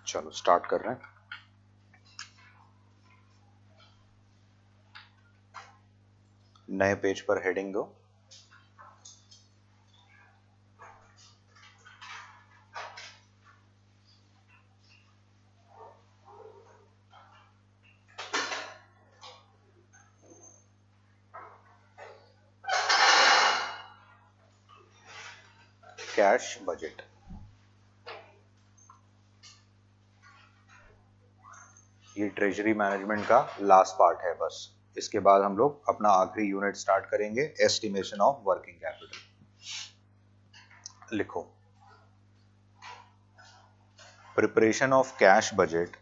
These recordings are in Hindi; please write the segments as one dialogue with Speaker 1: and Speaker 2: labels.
Speaker 1: चलो स्टार्ट कर रहे हैं। नए पेज पर हेडिंग दो। Cash budget. ये ट्रेजरी मैनेजमेंट का लास्ट पार्ट है। बस इसके बाद हम लोग अपना आखिरी यूनिट स्टार्ट करेंगे, एस्टिमेशन ऑफ वर्किंग कैपिटल। लिखो, preparation of cash budget,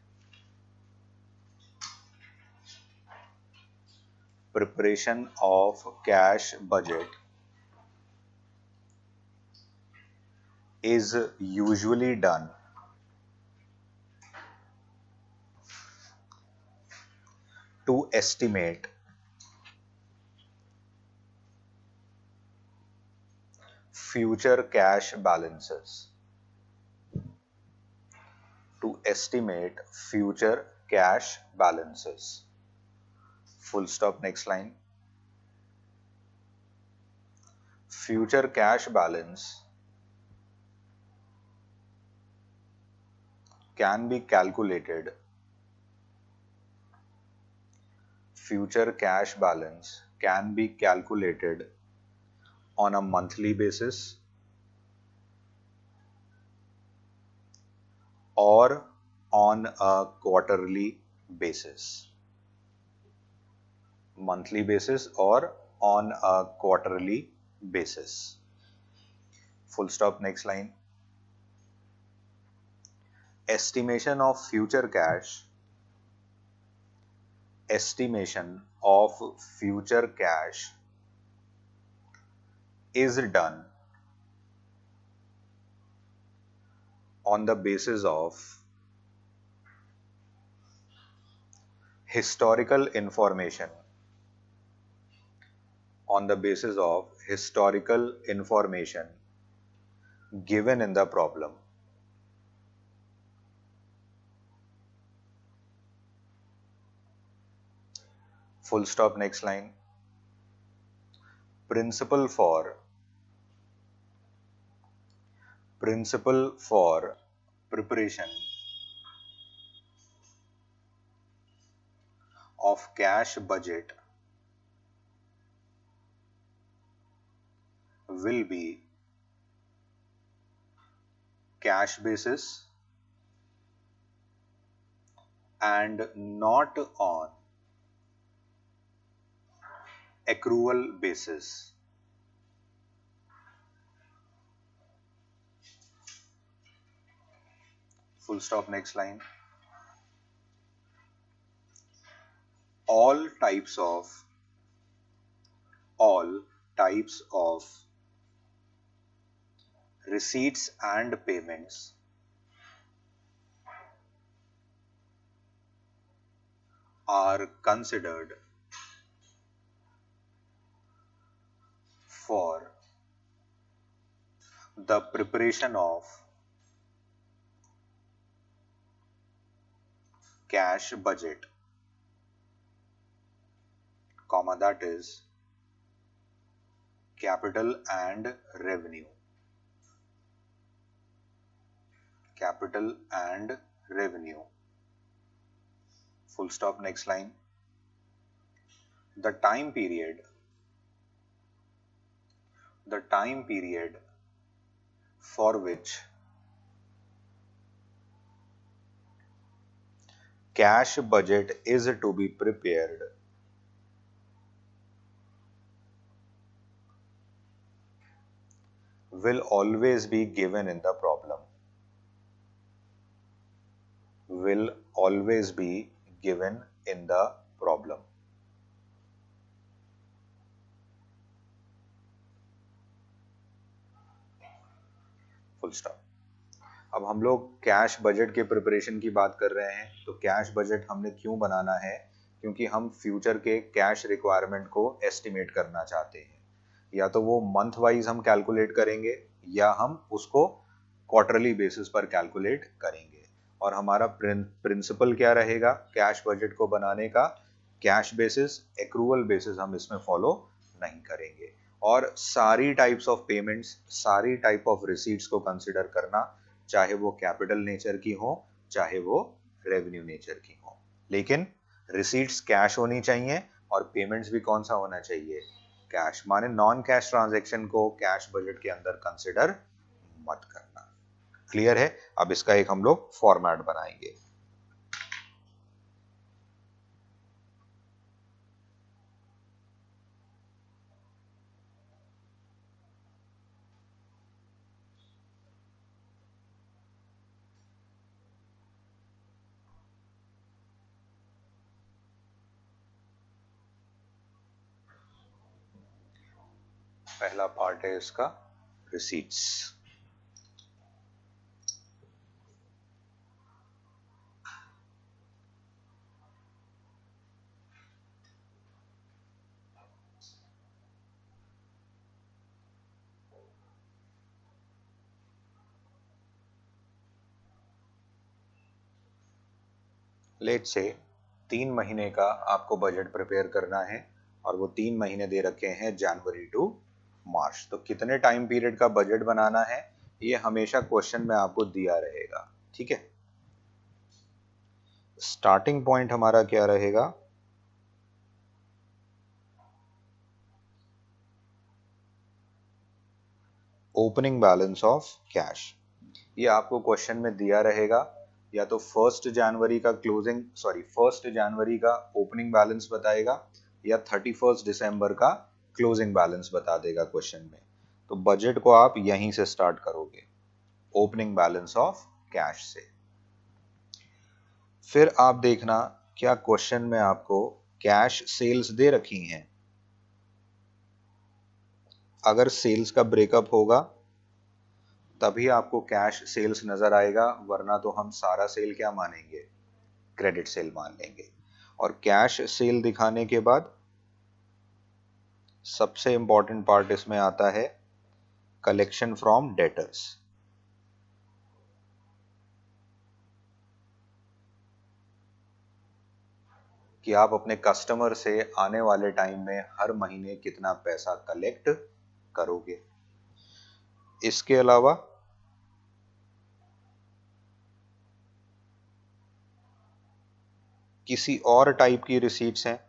Speaker 1: preparation of cash budget is usually done to estimate future cash balances. To estimate future cash balances. Full stop, next line. Future cash balance can be calculated. Future cash balance can be calculated on a monthly basis or on a quarterly basis. Monthly basis or on a quarterly basis. Full stop, next line. Estimation of future cash. Estimation of future cash is done on the basis of historical information. On the basis of historical information given in the problem. Full stop, next line. Principle for preparation of cash budget will be cash basis and not on accrual basis. Full stop, next line. All types of receipts and payments are considered for the preparation of cash budget, comma, that is capital and revenue. Capital and revenue. Full stop, next line. The time period for which cash budget is to be prepared will always be given in the problem. Will always be given in the problem. Full stop. अब हम लोग कैश बजट के प्रिपरेशन की बात कर रहे हैं। तो कैश बजट हमने क्यों बनाना है? क्योंकि हम फ्यूचर के कैश रिक्वायरमेंट को एस्टिमेट करना चाहते हैं। या तो वो मंथ वाइज हम कैलकुलेट करेंगे या हम उसको क्वार्टरली बेसिस पर कैलकुलेट करेंगे। और हमारा प्रिंसिपल क्या रहेगा कैश बजट को बनाने का, कैश बेसिस, एक्रूवल बेसिस हम इसमें फॉलो नहीं करेंगे। और सारी टाइप्स ऑफ पेमेंट्स, सारी टाइप ऑफ रिसीट्स को कंसिडर करना, चाहे वो कैपिटल नेचर की हो, चाहे वो रेवेन्यू नेचर की हो, लेकिन रिसीट्स कैश होनी चाहिए और पेमेंट्स भी कौन सा होना चाहिए, कैश। माने नॉन कैश ट्रांजैक्शन को कैश बजट के अंदर कंसिडर मत करना। क्लियर है? अब इसका एक हम लोग फॉर्मेट बनाएंगे। पहला पार्ट है इसका रिसीट्स। लेट्स से 3 महीने का आपको बजट प्रिपेयर करना है और वो 3 महीने दे रखे हैं जनवरी टू मार्च। तो कितने टाइम पीरियड का बजट बनाना है ये हमेशा क्वेश्चन में आपको दिया रहेगा। ठीक है, स्टार्टिंग पॉइंट हमारा क्या रहेगा, ओपनिंग बैलेंस ऑफ कैश। ये आपको क्वेश्चन में दिया रहेगा, या तो 1 जनवरी का फर्स्ट जनवरी का ओपनिंग बैलेंस बताएगा या 31 दिसंबर का क्लोजिंग बैलेंस बता देगा क्वेश्चन में। तो बजट को आप यहीं से स्टार्ट करोगे, ओपनिंग बैलेंस ऑफ कैश से। फिर आप देखना क्या क्वेश्चन में आपको कैश सेल्स दे रखी हैं। अगर सेल्स का ब्रेकअप होगा तभी आपको कैश सेल्स नजर आएगा, वरना तो हम सारा सेल क्या मानेंगे, क्रेडिट सेल मान लेंगे। और कैश सेल दिखाने के बाद सबसे इंपॉर्टेंट पार्ट इसमें आता है कलेक्शन फ्रॉम डेटर्स। कि आप अपने कस्टमर से आने वाले टाइम में हर महीने कितना पैसा कलेक्ट करोगे। इसके अलावा किसी और टाइप की रिसीट्स हैं,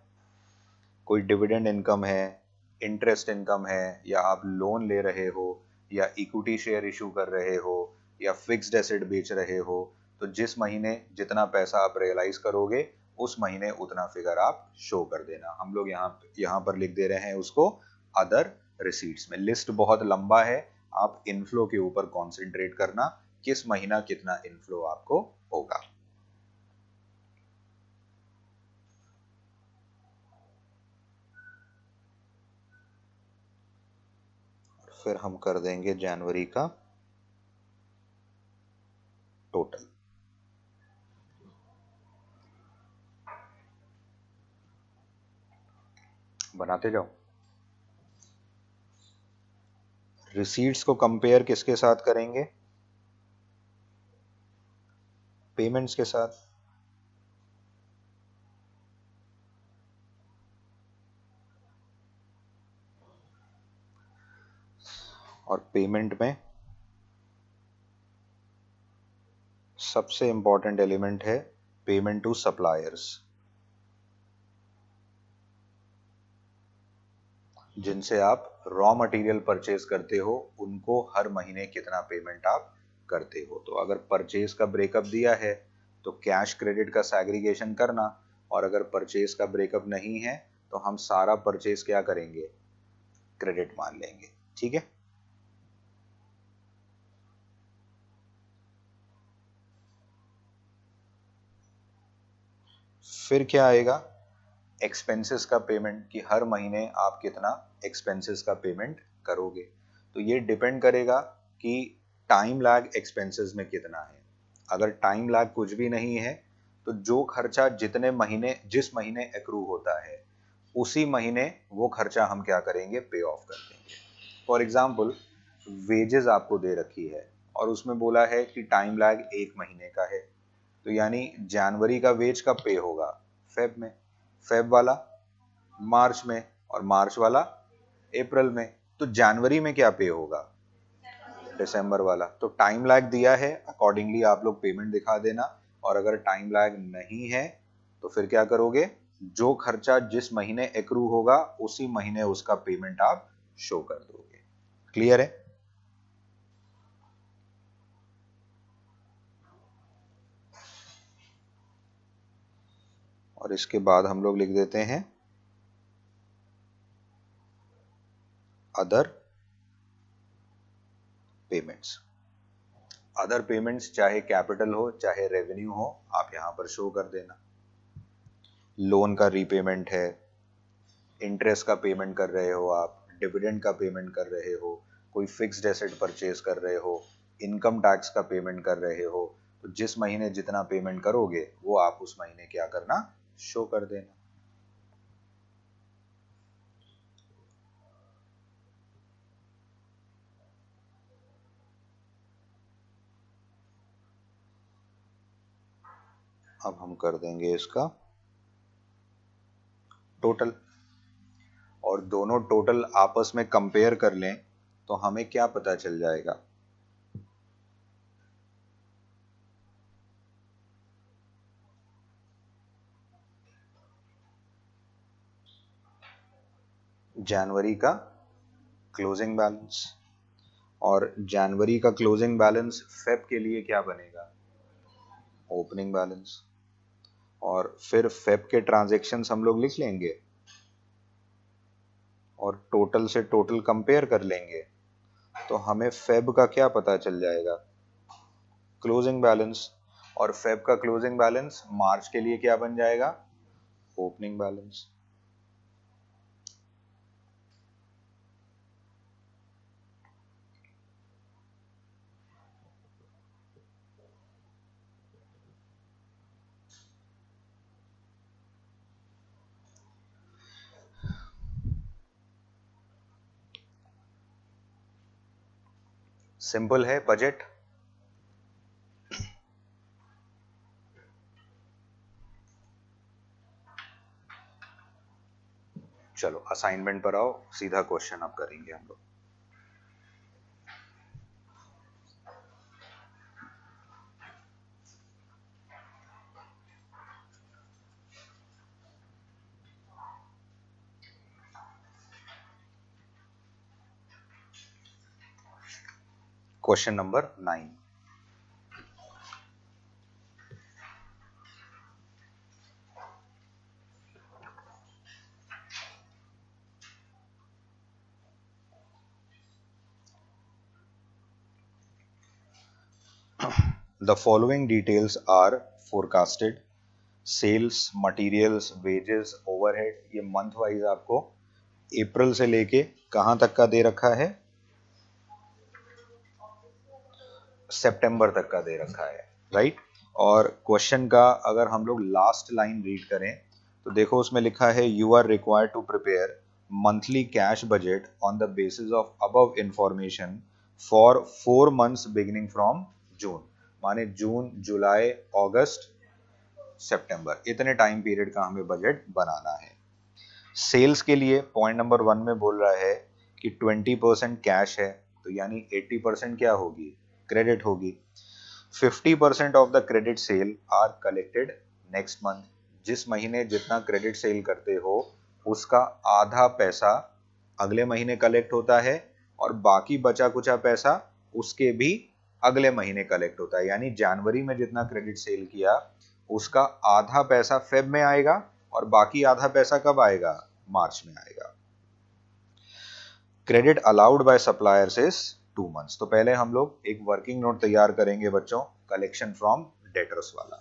Speaker 1: कोई डिविडेंड इनकम है, इंटरेस्ट इनकम है, या आप लोन ले रहे हो, या इक्विटी शेयर इशू कर रहे हो, या फिक्स्ड एसेट बेच रहे हो, तो जिस महीने जितना पैसा आप रियलाइज करोगे उस महीने उतना फिगर आप शो कर देना। हम लोग यहाँ पर लिख दे रहे हैं उसको अदर रिसीट्स में। लिस्ट बहुत लंबा है, आप इनफ्लो के ऊपर कॉन्सेंट्रेट करना, किस महीना कितना इनफ्लो आपको होगा। फिर हम कर देंगे जनवरी का टोटल। बनाते जाओ। रिसीट्स को कंपेयर किसके साथ करेंगे, पेमेंट्स के साथ। और पेमेंट में सबसे इंपॉर्टेंट एलिमेंट है पेमेंट टू सप्लायर्स, जिनसे आप रॉ मटेरियल परचेज करते हो, उनको हर महीने कितना पेमेंट आप करते हो। तो अगर परचेज का ब्रेकअप दिया है तो कैश क्रेडिट का सैग्रीगेशन करना, और अगर परचेज का ब्रेकअप नहीं है तो हम सारा परचेज क्या करेंगे, क्रेडिट मान लेंगे। ठीक है, फिर क्या आएगा, एक्सपेंसेस का पेमेंट, कि हर महीने आप कितना एक्सपेंसेस का पेमेंट करोगे। तो ये डिपेंड करेगा कि टाइम लैग एक्सपेंसेस में कितना है। अगर टाइम लैग कुछ भी नहीं है तो जो खर्चा जिस महीने एक्रू होता है उसी महीने वो खर्चा हम क्या करेंगे, पे ऑफ कर देंगे। फॉर एग्जाम्पल वेजेस आपको दे रखी है और उसमें बोला है कि टाइम लैग 1 महीने का है, तो यानी जनवरी का वेज कब पे होगा? फेब में, फेब वाला मार्च में, और मार्च वाला अप्रैल में। तो जनवरी में क्या पे होगा? दिसंबर वाला। तो टाइम लैग दिया है, अकॉर्डिंगली आप लोग पेमेंट दिखा देना। और अगर टाइम लैग नहीं है तो फिर क्या करोगे? जो खर्चा जिस महीने एक्रू होगा उसी महीने उसका पेमेंट आप शो कर दोगे। क्लियर है? और इसके बाद हम लोग लिख देते हैं अदर पेमेंट्स। अदर पेमेंट्स चाहे कैपिटल हो चाहे रेवेन्यू हो, आप यहां पर शो कर देना। लोन का रीपेमेंट है, इंटरेस्ट का पेमेंट कर रहे हो आप, डिविडेंड का पेमेंट कर रहे हो, कोई फिक्स्ड एसेट परचेज कर रहे हो, इनकम टैक्स का पेमेंट कर रहे हो, तो जिस महीने जितना पेमेंट करोगे वो आप उस महीने क्या करना? शो कर देना। अब हम कर देंगे इसका टोटल, और दोनों टोटल आपस में कंपेयर कर लें तो हमें क्या पता चल जाएगा? जनवरी का क्लोजिंग बैलेंस, और जनवरी का क्लोजिंग बैलेंस फेब के लिए क्या बनेगा? Opening balance. और फिर फेब के ट्रांजैक्शंस हम लोग लिख लेंगे और टोटल से टोटल कंपेयर कर लेंगे, तो हमें फेब का क्या पता चल जाएगा? Closing balance. और फेब का क्लोजिंग बैलेंस मार्च के लिए क्या बन जाएगा? Opening balance. सिंपल है बजट। चलो असाइनमेंट पर आओ, सीधा क्वेश्चन अब करेंगे हम लोग। Question number 9। The following details are forecasted: sales, materials, wages, overhead. ये मंथ वाइज आपको अप्रैल से लेके कहां तक का दे रखा है? सितंबर तक का दे रखा है, राइट। और क्वेश्चन का अगर हम लोग लास्ट लाइन रीड करें तो देखो उसमें लिखा है you are required to prepare monthly cash budget on the basis of above information for 4 months beginning from June. माने जून, जुलाई, अगस्त, सितंबर, इतने टाइम पीरियड का हमें बजट बनाना है। सेल्स के लिए पॉइंट नंबर 1 में बोल रहा है कि 20% कैश है, तो यानी 80% क्या होगी? क्रेडिट होगी। 50% of the credit sale are collected next month. जिस महीने जितना क्रेडिट सेल करते हो उसका आधा पैसा अगले महीने कलेक्ट होता है, और बाकी बचा कुचा पैसा उसके भी अगले महीने कलेक्ट होता है। यानी जनवरी में जितना क्रेडिट सेल किया उसका आधा पैसा फेब में आएगा, और बाकी आधा पैसा कब आएगा? मार्च में आएगा। Credit allowed by suppliers is 2 months। तो पहले हम लोग एक वर्किंग नोट तैयार करेंगे बच्चों, कलेक्शन फ्रॉम डेटर्स वाला,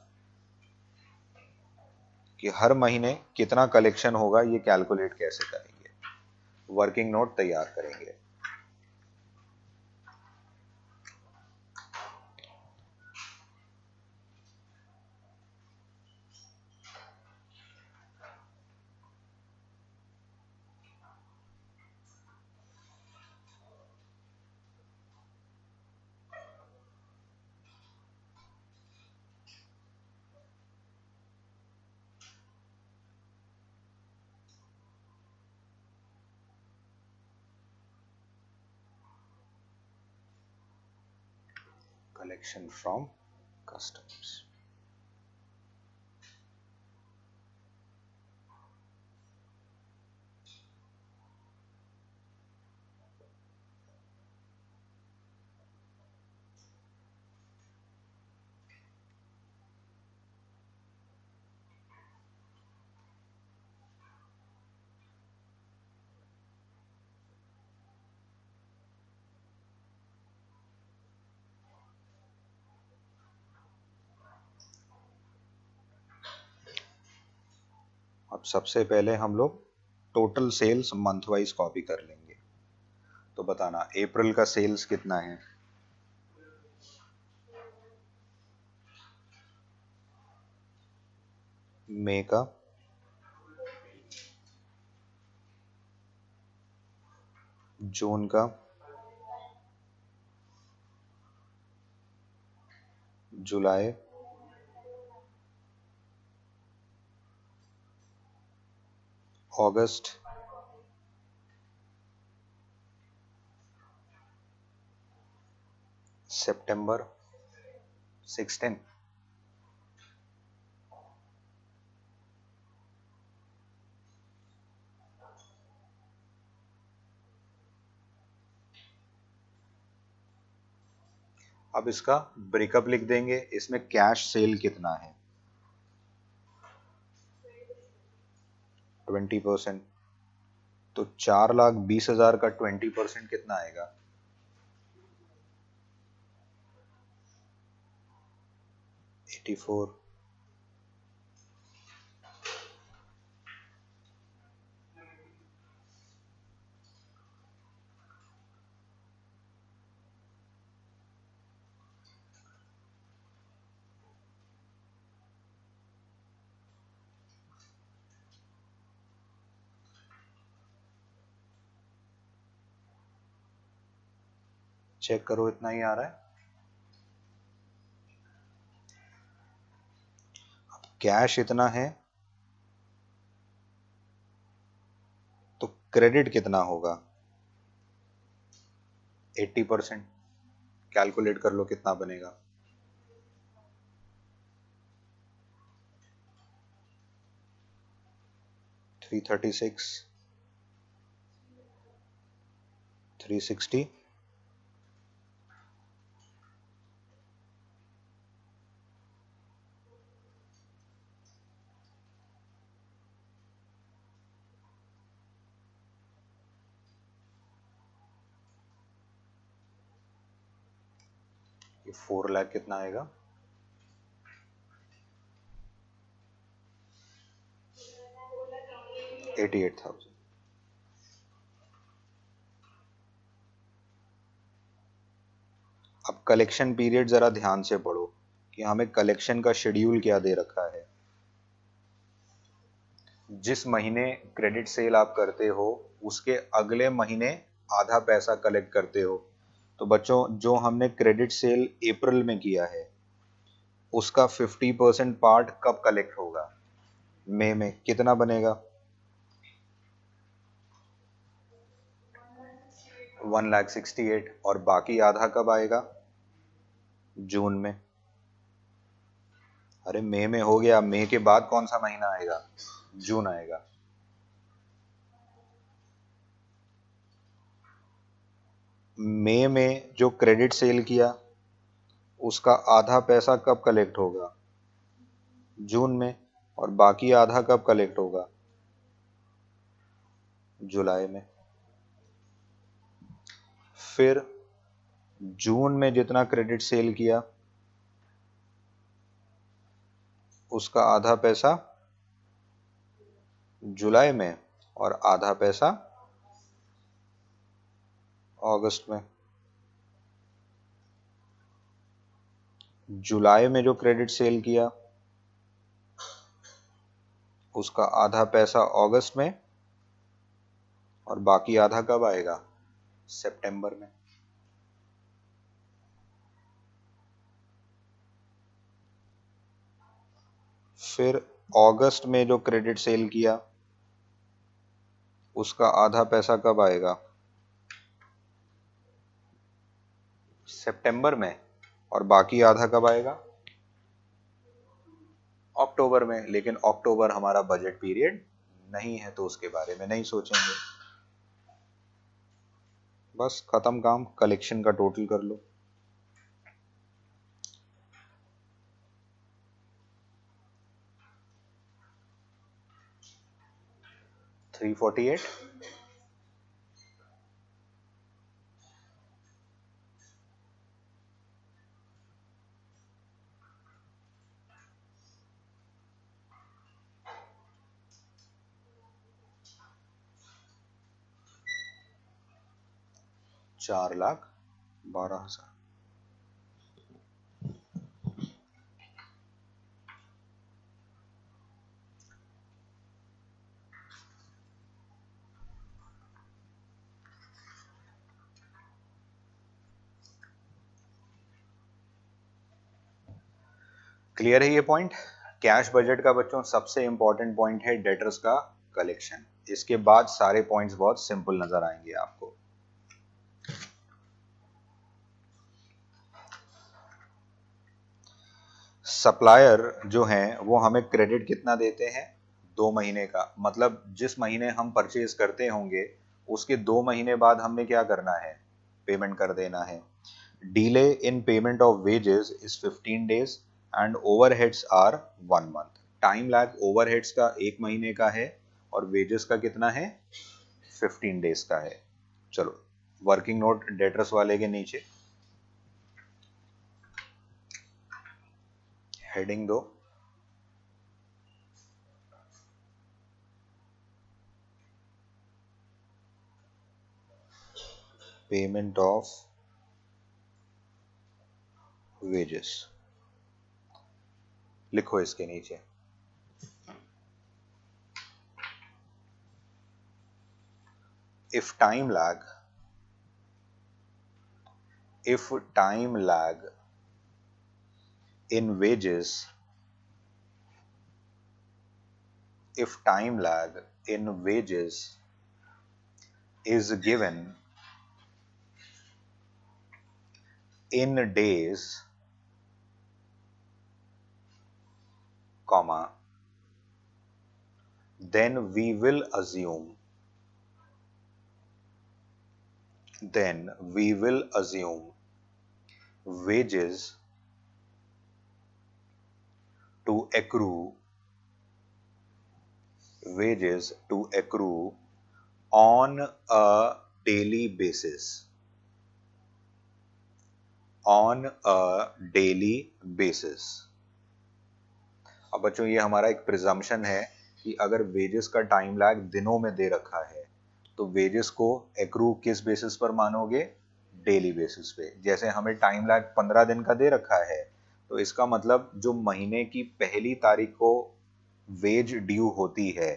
Speaker 1: कि हर महीने कितना कलेक्शन होगा ये कैलकुलेट कैसे करेंगे। वर्किंग नोट तैयार करेंगे। Collection from customers. अब सबसे पहले हम लोग total sales month wise copy कर लेंगे। तो बताना अप्रैल का सेल्स कितना है, मई का, जून का, जुलाई, अगस्त, सितंबर 16, अब इसका ब्रेकअप लिख देंगे। इसमें कैश सेल कितना है, 20%। तो 4,20,000 का 20% कितना आएगा, 84। चेक करो इतना ही आ रहा है। कैश इतना है तो क्रेडिट कितना होगा, 80%। कैलकुलेट कर लो कितना बनेगा, 336, 360, ये 4 लाख कितना आएगा, 88,000। अब कलेक्शन पीरियड जरा ध्यान से पढ़ो कि हमें कलेक्शन का शेड्यूल क्या दे रखा है। जिस महीने क्रेडिट सेल आप करते हो उसके अगले महीने आधा पैसा कलेक्ट करते हो। तो बच्चों जो हमने क्रेडिट सेल अप्रैल में किया है उसका 50% पार्ट कब कलेक्ट होगा, मई में। कितना बनेगा, 1,68,000। और बाकी आधा कब आएगा, जून में। अरे मई में हो गया, मई के बाद कौन सा महीना आएगा, जून आएगा। मई में जो क्रेडिट सेल किया उसका आधा पैसा कब कलेक्ट होगा, जून में। और बाकी आधा कब कलेक्ट होगा, जुलाई में। फिर जून में जितना क्रेडिट सेल किया उसका आधा पैसा जुलाई में और आधा पैसा अगस्त में। जुलाई में जो क्रेडिट सेल किया उसका आधा पैसा अगस्त में और बाकी आधा कब आएगा, सितंबर में। फिर अगस्त में जो क्रेडिट सेल किया उसका आधा पैसा कब आएगा, सितंबर में। और बाकी आधा कब आएगा? अक्टूबर में। लेकिन अक्टूबर हमारा बजट पीरियड नहीं है, तो उसके बारे में नहीं सोचेंगे। बस खत्म काम, कलेक्शन का टोटल कर लो। $348। 4,12,000। क्लियर है ये पॉइंट? कैश बजट का बच्चों सबसे इंपॉर्टेंट पॉइंट है डेटर्स का कलेक्शन। इसके बाद सारे पॉइंट्स बहुत सिंपल नजर आएंगे आपको। सप्लायर जो हैं वो हमें क्रेडिट कितना देते हैं? 2 महीने का। मतलब जिस महीने हम परचेज करते होंगे उसके 2 महीने बाद हमने क्या करना है? पेमेंट कर देना है। Delay in payment of wages is 15 days and overheads are 1 month। Time lag overheads का 1 महीने का है और वेजेस का कितना है? 15 days का है। चलो वर्किंग नोट डेटर्स वाले के नीचे हेडिंग दो, पेमेंट ऑफ वेजेस। लिखो इसके नीचे if time lag in wages if time lag in wages is given in days, comma, then we will assume wages to accrue on a daily basis अब बच्चों ये हमारा एक प्रिजम्पशन है कि अगर वेजेस का टाइम लैग दिनों में दे रखा है तो वेजेस को एक्रू किस बेसिस पर मानोगे? डेली बेसिस पे। जैसे हमें टाइम लैग 15 दिन का दे रखा है तो इसका मतलब जो महीने की पहली तारीख को वेज ड्यू होती है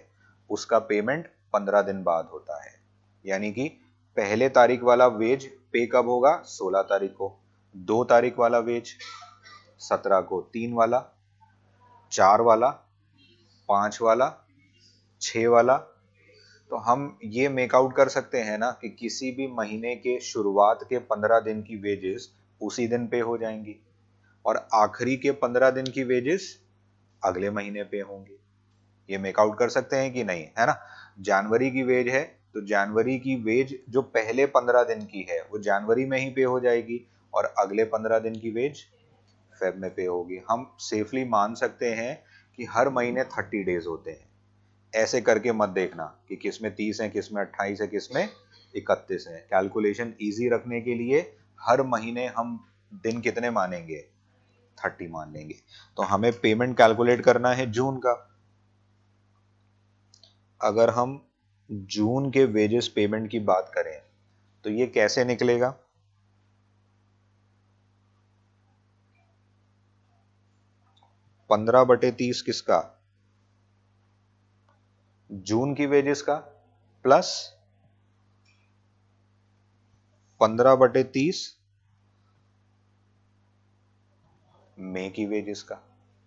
Speaker 1: उसका पेमेंट 15 दिन बाद होता है। यानी कि पहले तारीख वाला वेज पे कब होगा? 16 तारीख को। 2 तारीख वाला वेज 17 को, 3 वाला, 4 वाला, 5 वाला, 6 वाला। तो हम ये मेकआउट कर सकते हैं ना कि किसी भी महीने के शुरुआत के 15 दिन की वेजेस उसी दिन पे हो जाएंगी और आखिरी के 15 दिन की वेजेस अगले महीने पे होंगी। ये मेकआउट कर सकते हैं कि नहीं, है ना? जनवरी की वेज है तो जनवरी की वेज जो पहले 15 दिन की है वो जनवरी में ही पे हो जाएगी और अगले 15 दिन की वेज फेब में पे होगी। हम सेफली मान सकते हैं कि हर महीने 30 डेज होते हैं। ऐसे करके मत देखना कि किसमें 30 है, किसमें 28 है, किसमें 31 है। कैलकुलेशन इजी रखने के लिए हर महीने हम दिन कितने मानेंगे? 30 मान लेंगे। तो हमें पेमेंट कैलकुलेट करना है जून का। अगर हम जून के वेजेस पेमेंट की बात करें तो ये कैसे निकलेगा? पंद्रह बटे 30 किसका? जून की वेजेस का प्लस 15/30 मई की वेजेस का।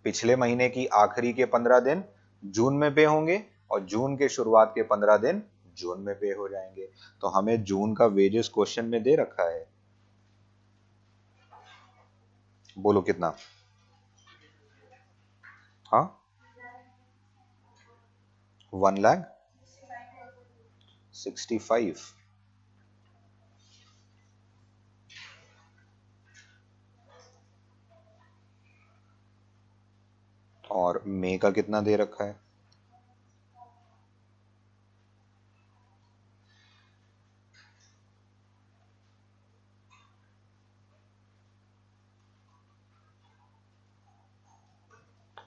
Speaker 1: पिछले महीने की आखिरी के 15 दिन जून में पे होंगे और जून के शुरुआत के 15 दिन जून में पे हो जाएंगे। तो हमें जून का वेजेस क्वेश्चन में दे रखा है। बोलो कितना? हाँ, 1,65,000। और मई का कितना दे रखा है?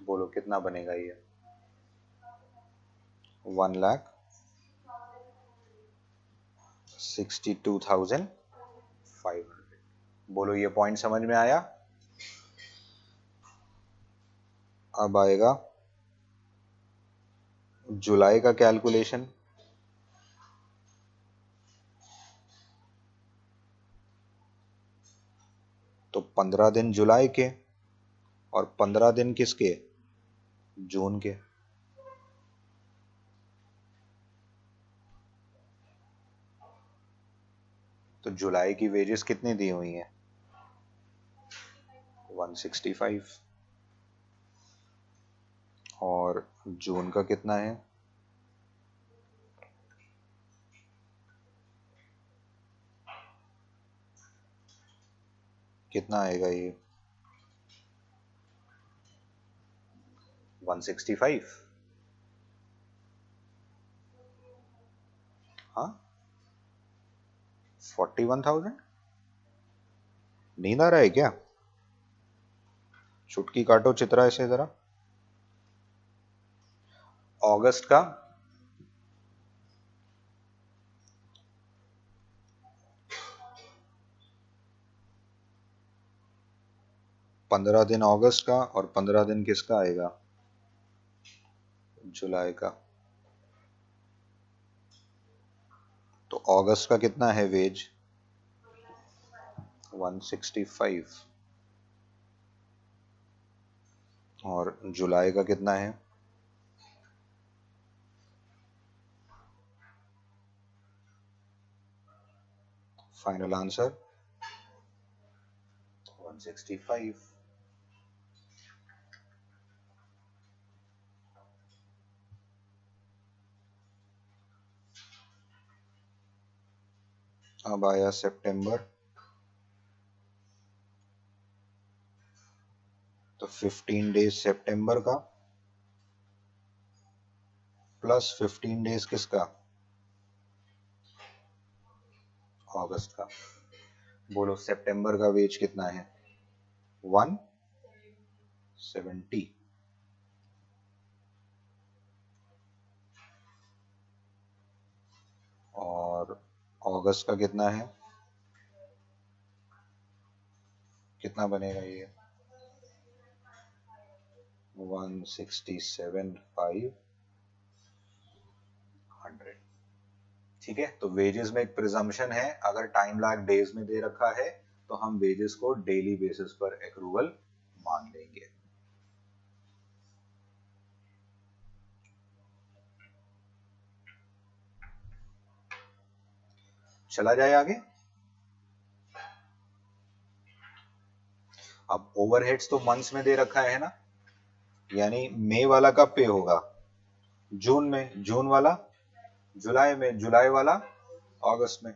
Speaker 1: बोलो कितना बनेगा ये? 1,62,500। बोलो ये पॉइंट समझ में आया? अब आएगा जुलाई का कैलकुलेशन। तो 15 दिन जुलाई के और 15 दिन किसके? जून के। तो जुलाई की वेजेस कितनी दी हुई हैं? 165। और जून का कितना है? कितना आएगा ये? 165। हाँ, 41,000। नींद आ रहा है क्या? चुटकी काटो चित्रा ऐसे जरा। अगस्त का 15 दिन अगस्त का और 15 दिन किसका आएगा? जुलाई का। तो अगस्त का कितना है वेज? 165। और जुलाई का कितना है? Final answer 165। अब आया सितंबर। तो 15 डेज सितंबर का प्लस 15 डेज किसका? अगस्त का। बोलो सितंबर का वेज कितना है? 170। और अगस्त का कितना है? कितना बनेगा ये? 167,500। ठीक है, तो वेजेस में एक प्रिजम्पशन है, अगर टाइम लैग डेज में दे रखा है तो हम वेजेस को डेली बेसिस पर एक्रूवल मान लेंगे। चला जाए आगे। अब ओवरहेड्स तो मंथ्स में दे रखा है ना, यानी मई वाला कब पे होगा? जून में। जून वाला जुलाई में। जुलाई वाला अगस्त में।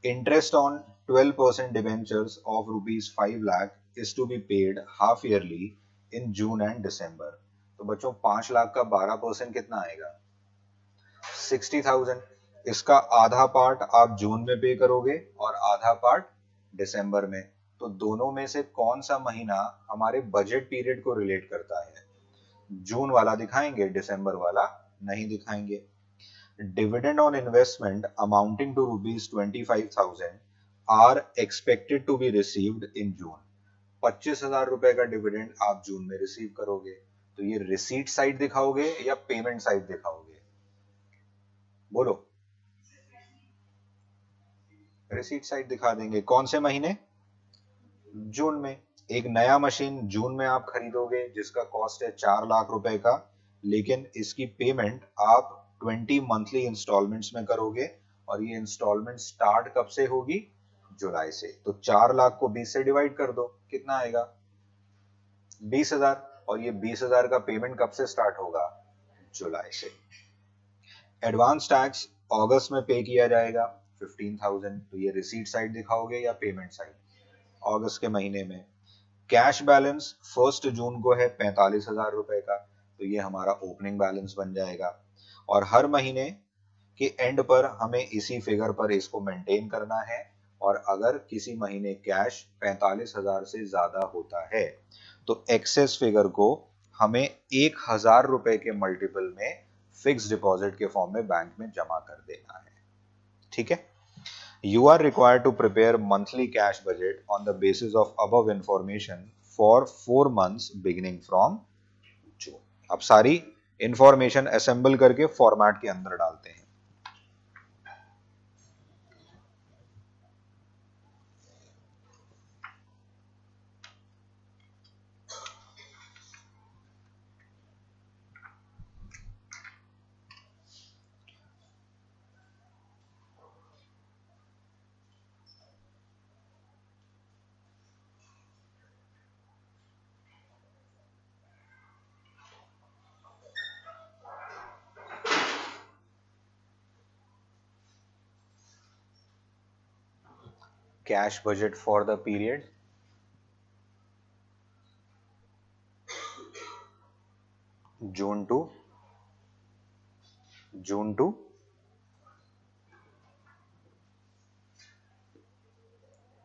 Speaker 1: Interest on 12% debentures of rupees 5 lakh is to be paid half yearly in June and December। तो बच्चों 5 लाख का 12% कितना आएगा? 60,000। इसका आधा पार्ट आप जून में पे करोगे और आधा पार्ट दिसंबर में। तो दोनों में से कौन सा महीना हमारे बजट पीरियड को रिलेट करता है? जून वाला दिखाएंगे, दिसंबर वाला नहीं दिखाएंगे। Dividend on investment amounting to rupees 25,000 are expected to be received in June। 25,000 रुपए का डिविडेंड आप जून में रिसीव करोगे। तो ये रिसीट साइड दिखाओगे या पेमेंट साइड दिखाओगे? बोलो। रिसीट साइड दिखा देंगे। कौन से महीने? जून में। एक नया मशीन जून में आप खरीदोगे जिसका कॉस्ट है 4 लाख रुपए का, लेकिन इसकी पेमेंट आप 20 मंथली इंस्टॉलमेंट्स में करोगे और ये इंस्टॉलमेंट स्टार्ट कब से होगी? जुलाई से। तो 4 लाख को 20 से डिवाइड कर दो, कितना आएगा? 20,000, और ये 20,000 का पेमेंट कब से स्टार्ट होगा? जुलाई से। एडवांस टैक्स अगस्त में पे किया जाएगा 15,000, तो ये रिसीट साइड दिखाओगे या पेमेंट साइड? अगस्त के महीने में। कैश बैलेंस 1 जून को है 45,000 रुपए का, तो ये हमारा ओपनिंग बैलेंस बन जाएगा। और हर महीने के एंड पर हमें इसी फिगर पर इसको मेंटेन करना है, और अगर किसी महीने कैश 45,000 से ज्यादा होता है तो एक्सेस फिगर को हमें 1,000 रुपए के मल्टीपल में फिक्स डिपॉजिट के फॉर्म में बैंक में जमा कर देना है। ठीक है। You are required to prepare monthly cash budget on the basis of above information for 4 months beginning from June. अब सारी इंफॉर्मेशन असेंबल करके फॉर्मेट के अंदर डालते हैं। Cash budget for the period June to June to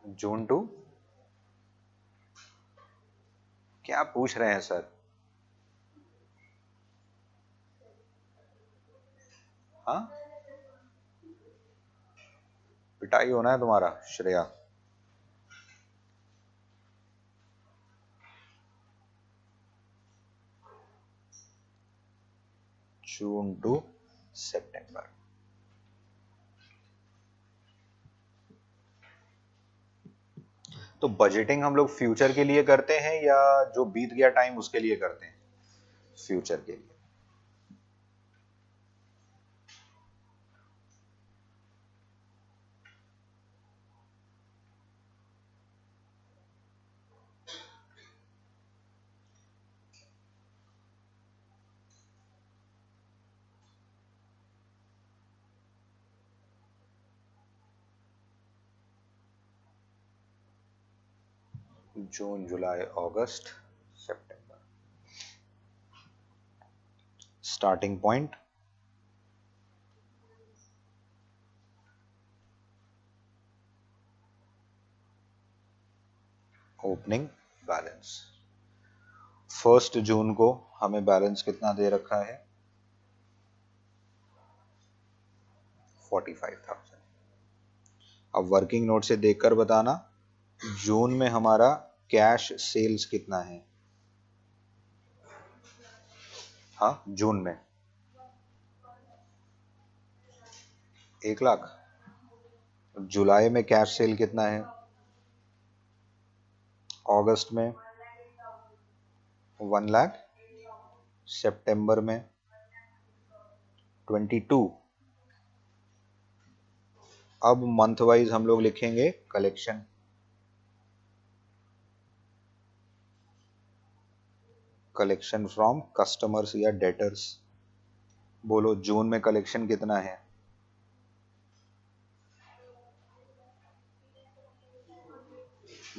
Speaker 1: June to क्या पूछ रहे हैं सर? हाँ, पिटाई होना है तुम्हारा श्रेया। जून टू सितंबर। तो बजटिंग हम लोग फ्यूचर के लिए करते हैं या जो बीत गया टाइम उसके लिए करते हैं? फ्यूचर के लिए। जून, जुलाई, अगस्त, सितंबर। Starting point opening balance. 1 जून को हमें बैलेंस कितना दे रखा है? 45,000। अब वर्किंग नोट से देखकर बताना जून में हमारा कैश सेल्स कितना है? हाँ, जून में 1,00,000। जुलाई में कैश सेल कितना है? अगस्त में 1,00,000। सितंबर में 22। अब मंथ वाइज हम लोग लिखेंगे कलेक्शन। कलेक्शन फ्रॉम कस्टमर्स या डेटर्स। बोलो जून में कलेक्शन कितना है?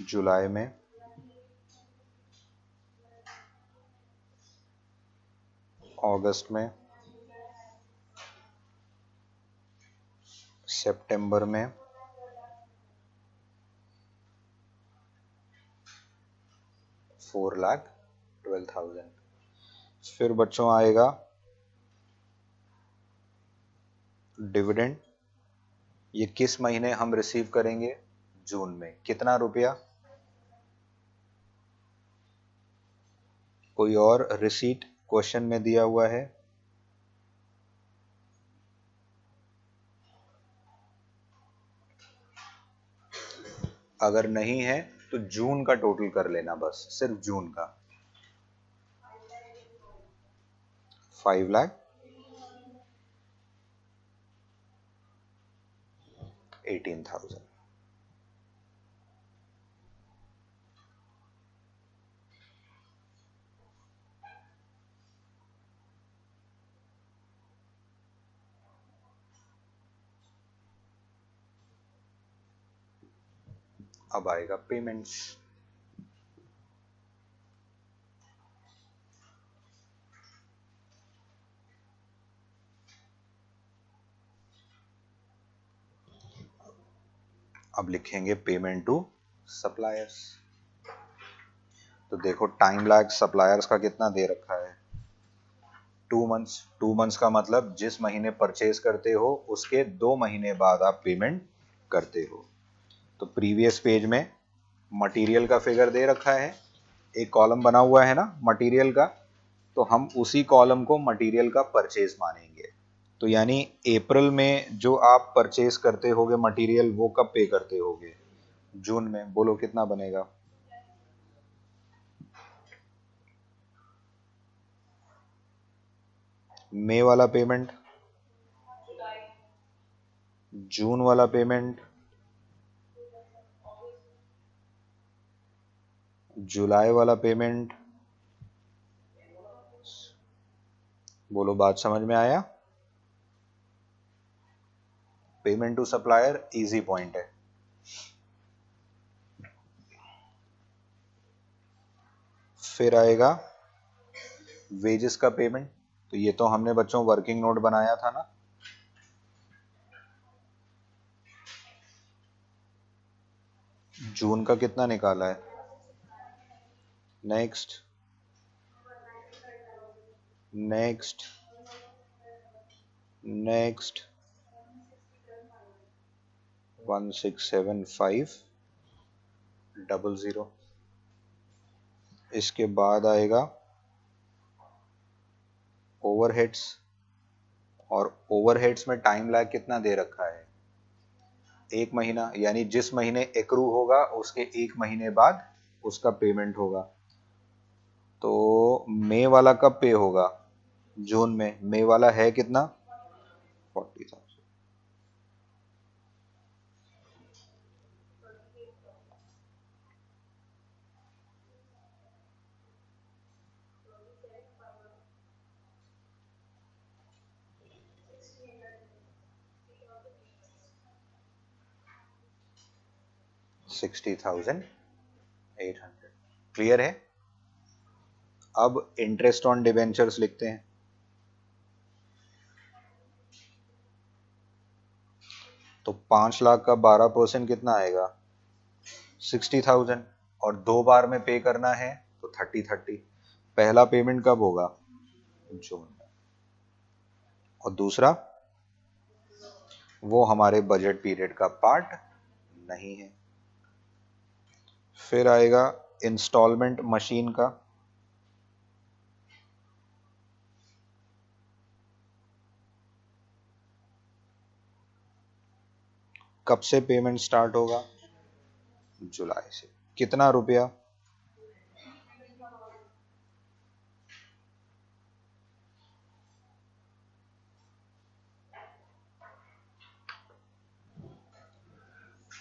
Speaker 1: जुलाई में अगस्त में सितंबर में 4,12,000। फिर बच्चों आएगा डिविडेंड। ये किस महीने हम रिसीव करेंगे? जून में। कितना रुपया? कोई और रिसीट क्वेश्चन में दिया हुआ है? अगर नहीं है तो जून का टोटल कर लेना, बस सिर्फ जून का। 5,18,000। अब आएगा पेमेंट्स। अब लिखेंगे पेमेंट टू सप्लायर्स। तो देखो टाइम लैग सप्लायर्स का कितना दे रखा है, 2 मंथ्स। 2 मंथ्स का मतलब जिस महीने परचेज करते हो उसके 2 महीने बाद आप पेमेंट करते हो। तो प्रीवियस पेज में मटेरियल का फिगर दे रखा है, एक कॉलम बना हुआ है ना मटेरियल का, तो हम उसी कॉलम को मटेरियल का परचेज मानेंगे। तो यानी अप्रैल में जो आप परचेज करते होगे मटेरियल वो कब पे करते होगे, जून में। बोलो कितना बनेगा। मई वाला पेमेंट, जून वाला पेमेंट, जुलाई वाला पेमेंट। बोलो बात समझ में आया। Payment to supplier easy point है। फिर आएगा वेजेस का पेमेंट। तो ये तो हमने बच्चों वर्किंग नोट बनाया था ना, जून का कितना निकाला है। Next, next, next, 167500। इसके बाद आएगा ओवरहेड्स, और ओवरहेड्स में टाइम लैग कितना दे रखा है, 1 महीना। यानी जिस महीने एक्रू होगा उसके 1 महीने बाद उसका पेमेंट होगा। तो मई वाला कब पे होगा, जून में। मई वाला है कितना, 40,000। 60,800। क्लियर है। अब इंटरेस्ट ऑन डिबेंचर्स लिखते हैं। तो 5 लाख का 12% कितना आएगा, 60,000। और 2 बार में पे करना है तो 30-30। पहला पेमेंट कब होगा, जून में। और दूसरा वो हमारे बजट पीरियड का पार्ट नहीं है। फिर आएगा इंस्टॉलमेंट मशीन का। कब से पेमेंट स्टार्ट होगा, जुलाई से। कितना रुपया,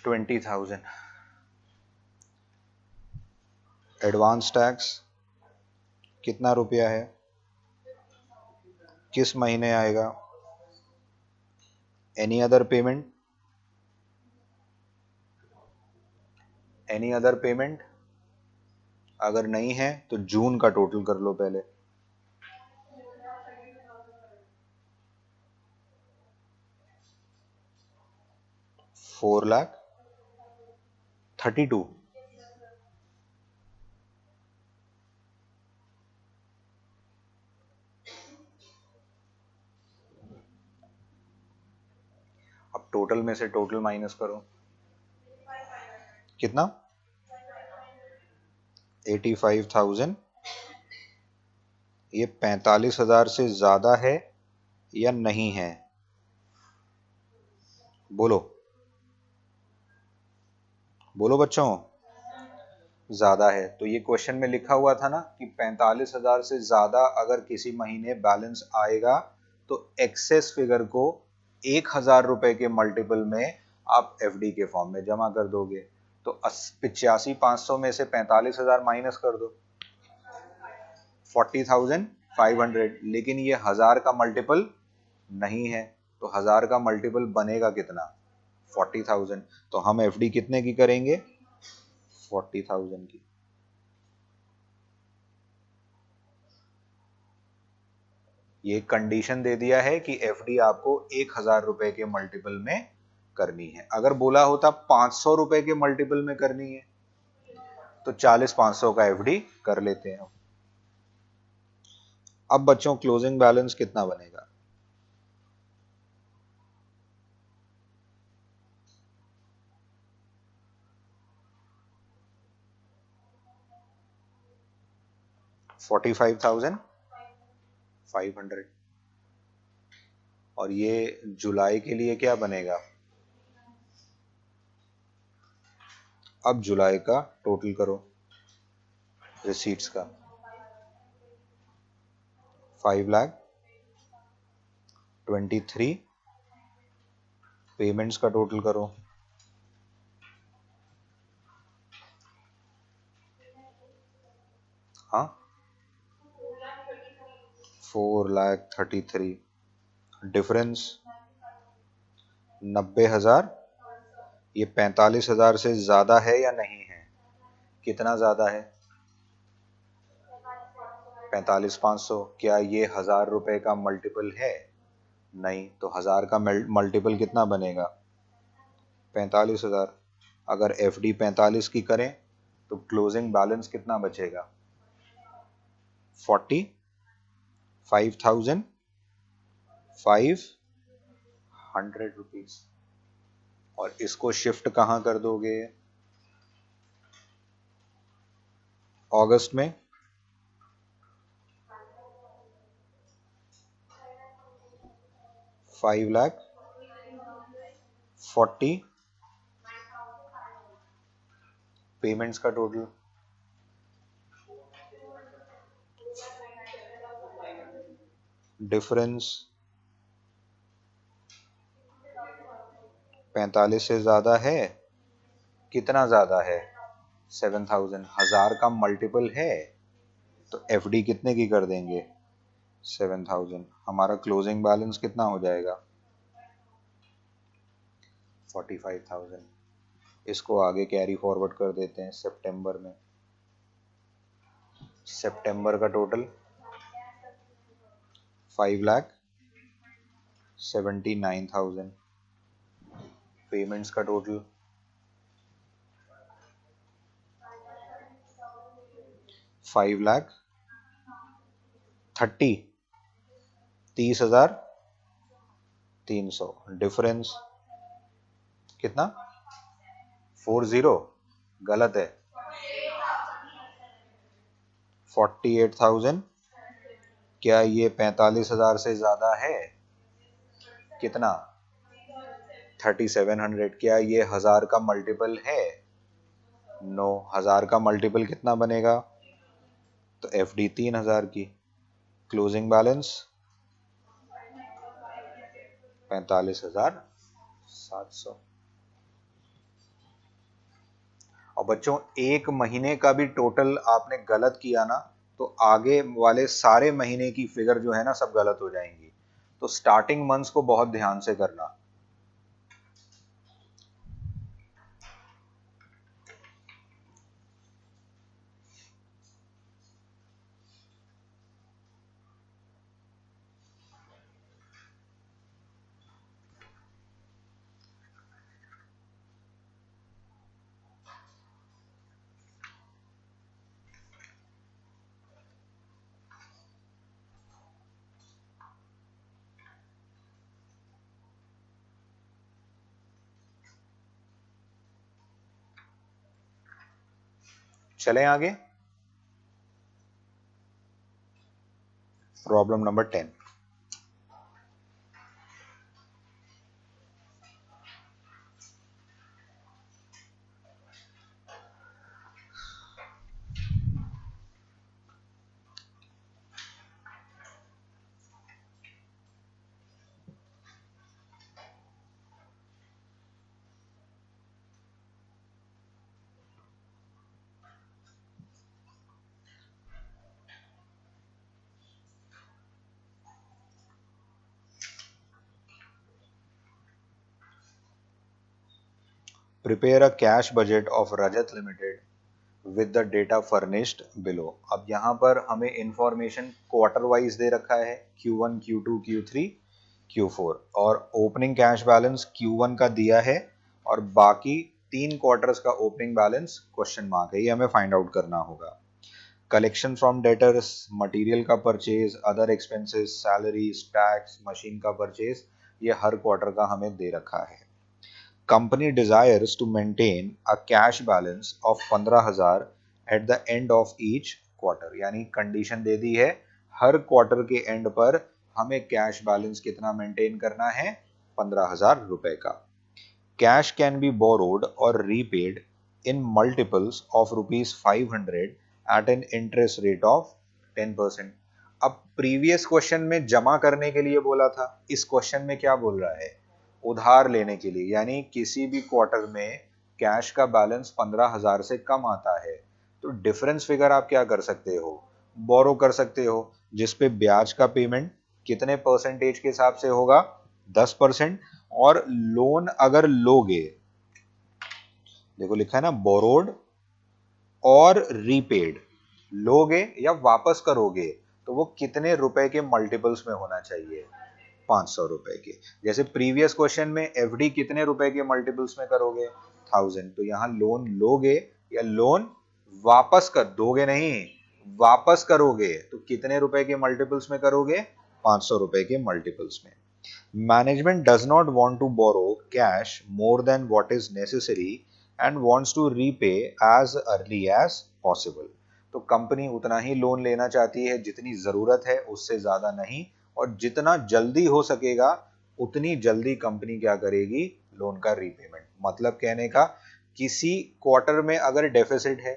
Speaker 1: 20,000। एडवांस टैक्स कितना रुपया है, किस महीने आएगा। Any other payment, any other payment अगर नहीं है तो जून का टोटल कर लो पहले। 4,32,000। अब टोटल में से टोटल माइनस करो, कितना, 85,000। ये 45,000 से ज्यादा है या नहीं है, बोलो, बोलो बच्चों। ज्यादा है। तो ये क्वेश्चन में लिखा हुआ था ना कि 45,000 से ज्यादा अगर किसी महीने बैलेंस आएगा तो एक्सेस फिगर को 1,000 रुपए के मल्टीपल में आप एफडी के फॉर्म में जमा कर दोगे। तो 85,500 में से 45,000 माइनस कर दो, 40,500। लेकिन ये 1,000 का मल्टीपल नहीं है, तो 1,000 का मल्टीपल बनेगा कितना, 40,000। तो हम एफडी कितने की करेंगे, 40,000 की। ये कंडीशन दे दिया है कि एफडी आपको 1,000 रुपए के मल्टीपल में करनी है। अगर बोला होता 500 रुपए के मल्टीपल में करनी है तो 40-500 का एफडी कर लेते हैं। अब बच्चों क्लोजिंग बैलेंस कितना बनेगा? $45,500। और ये जुलाई के लिए क्या बनेगा? अब जुलाई का टोटल करो रिसीट्स का। 5,23,000। पेमेंट्स का टोटल करो। हाँ, 4,33,000। डिफरेंस 90,000। ये 45,000 से ज्यादा है या नहीं है? कितना ज्यादा है? 45,500। क्या ये 1,000 रुपए का मल्टीपल है? नहीं। तो 1,000 का मल्टीपल कितना बनेगा? 45,000। अगर एफडी 45 की करें तो क्लोजिंग बैलेंस कितना बचेगा? 45,500 रुपीज। और इसको शिफ्ट कहां कर दोगे? अगस्त में 5,40,000। पेमेंट्स का टोटल डिफरेंस 45 से ज्यादा है। कितना ज्यादा है? 7,000। 1,000 का मल्टीपल है तो एफडी कितने की कर देंगे? 7,000। हमारा क्लोजिंग बैलेंस कितना हो जाएगा? 45,000। इसको आगे कैरी फॉरवर्ड कर देते हैं सितंबर में। सितंबर का टोटल 5,79,000। पेमेंट्स का टोटल 5,30,300। डिफरेंस कितना? 40। गलत है। 48,000। क्या ये 45,000 से ज्यादा है? कितना? 3,700। क्या ये 1,000 का मल्टीपल है? नो। 1,000 का मल्टीपल कितना बनेगा? तो एफडी 3,000 की। Closing balance 45,700। और बच्चों एक महीने का भी टोटल आपने गलत किया ना तो आगे वाले सारे महीने की फिगर जो है ना सब गलत हो जाएंगी। तो स्टार्टिंग मंथ्स को बहुत ध्यान से करना। चलें आगे। Problem number 10। Prepare a cash budget of Rajat Limited with the data furnished below। अब यहाँ पर हमें इंफॉर्मेशन क्वार्टर वाइज दे रखा है, Q1, Q2, Q3, Q4, और ओपनिंग कैश बैलेंस Q1 का दिया है और बाकी 3 क्वार्टर्स का ओपनिंग बैलेंस क्वेश्चन मार्क है, ये हमें फाइंड आउट करना होगा। कलेक्शन फ्रॉम डेटर्स, मटेरियल का purchase, other expenses, salaries, tax, machine का परचेज, ये हर क्वार्टर का हमें दे रखा है। Company desires to maintain a cash balance of 15,000 at the end of each quarter, यानी कंडीशन दे दी है हर क्वार्टर के एंड पर हमें कैश बैलेंस कितना मेंटेन करना है, 15,000 रुपए का। कैश कैन बी बोरोड और repaid in multiples of ₹500 at an interest rate of 10%। अब प्रीवियस क्वेश्चन में जमा करने के लिए बोला था, इस क्वेश्चन में क्या बोल रहा है, उधार लेने के लिए, यानी किसी भी क्वार्टर में कैश का बैलेंस 15,000 से कम आता है तो डिफरेंस फिगर आप क्या कर सकते हो, बोरो कर सकते हो, जिसपे ब्याज का पेमेंट कितने परसेंटेज के हिसाब से होगा, 10%। और लोन अगर लोगे, देखो लिखा है ना, बोरोड और रीपेड, लोगे या वापस करोगे तो वो कितने रुपए के मल्टीपल्स में होना चाहिए, 500 रुपए के। जैसे प्रीवियस क्वेश्चन में एफडी कितने रुपए के मल्टीपल्स में करोगे, 1000, तो यहां लोन लोगे या लोन वापस कर दोगे, नहीं वापस करोगे तो कितने रुपए के मल्टीपल्स में करोगे, 500 रुपए के मल्टीपल्स में। Management does not want to borrow cash more than what is necessary and wants to repay as early as possible. तो कंपनी उतना ही लोन लेना चाहती है जितनी जरूरत है, उससे ज्यादा नहीं, और जितना जल्दी हो सकेगा उतनी जल्दी कंपनी क्या करेगी, लोन का रीपेमेंट। मतलब कहने का, किसी क्वार्टर में अगर डेफिसिट है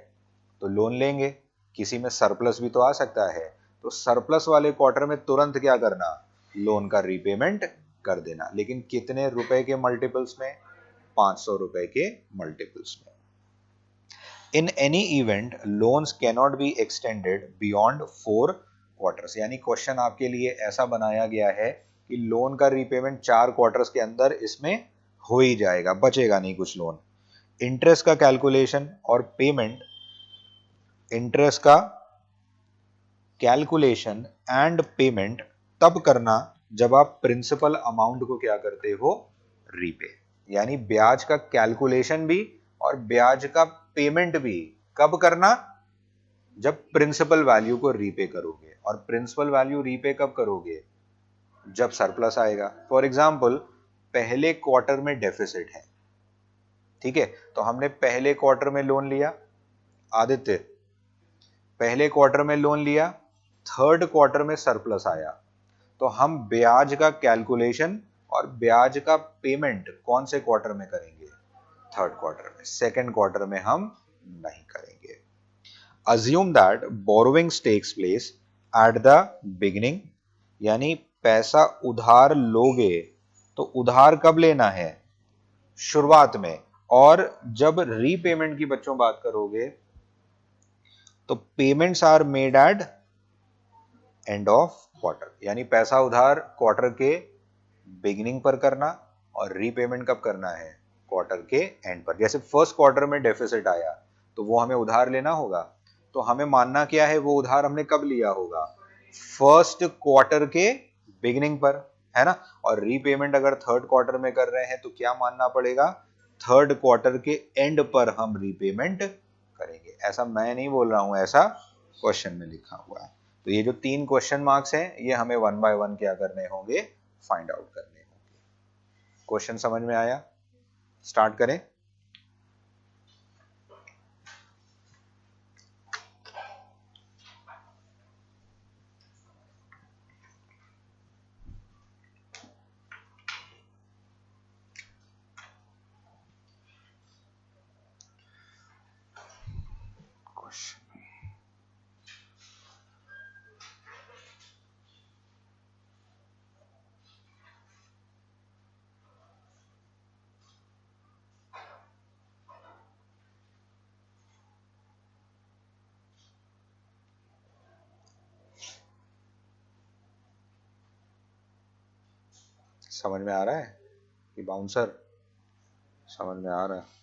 Speaker 1: तो लोन लेंगे, किसी में सरप्लस भी तो आ सकता है, तो सरप्लस वाले क्वार्टर में तुरंत क्या करना, लोन का रीपेमेंट कर देना। लेकिन कितने रुपए के मल्टीपल्स में, 500 रुपए के मल्टीपल्स में। In any event loans cannot be extended beyond 4 quarters, यानी क्वेश्चन आपके लिए ऐसा बनाया गया है कि लोन का रीपेमेंट 4 क्वार्टर्स के अंदर इसमें हो ही जाएगा, बचेगा नहीं कुछ लोन। इंटरेस्ट का कैलकुलेशन और पेमेंट, इंटरेस्ट का कैलकुलेशन एंड पेमेंट तब करना जब आप प्रिंसिपल अमाउंट को क्या करते हो, रीपे। यानी ब्याज का कैलकुलेशन भी और ब्याज का पेमेंट भी कब करना, जब प्रिंसिपल वैल्यू को रीपे करोगे। और प्रिंसिपल वैल्यू रीपे कब करोगे, जब सरप्लस आएगा। फॉर एग्जांपल, पहले क्वार्टर में डेफिसिट है, ठीक है, तो हमने पहले क्वार्टर में लोन लिया, आदित्य पहले क्वार्टर में लोन लिया, थर्ड क्वार्टर में सरप्लस आया, तो हम ब्याज का कैलकुलेशन और ब्याज का पेमेंट कौन से क्वार्टर में करेंगे, थर्ड क्वार्टर में। सेकेंड क्वार्टर में हम नहीं करेंगे। Assume that borrowings takes place at the beginning, यानी पैसा उधार लोगे तो उधार कब लेना है, शुरुआत में, और जब रीपेमेंट की बच्चों बात करोगे तो payments are made at end of quarter, यानी पैसा उधार क्वार्टर के बिगिनिंग पर करना और रीपेमेंट कब करना है, क्वार्टर के एंड पर। जैसे फर्स्ट क्वार्टर में डेफिसिट आया तो वो हमें उधार लेना होगा, तो हमें मानना क्या है, वो उधार हमने कब लिया होगा, फर्स्ट क्वार्टर के बिगिनिंग पर, है ना। और रीपेमेंट अगर थर्ड क्वार्टर में कर रहे हैं तो क्या मानना पड़ेगा, थर्ड क्वार्टर के एंड पर हम रीपेमेंट करेंगे। ऐसा मैं नहीं बोल रहा हूं, ऐसा क्वेश्चन में लिखा हुआ है। तो ये जो 3 क्वेश्चन मार्क्स हैं ये हमें 1 बाय 1 क्या करने होंगे, फाइंड आउट करने होंगे। क्वेश्चन समझ में आया, स्टार्ट करें। समझ में आ रहा है कि बाउंसर, समझ में आ रहा है।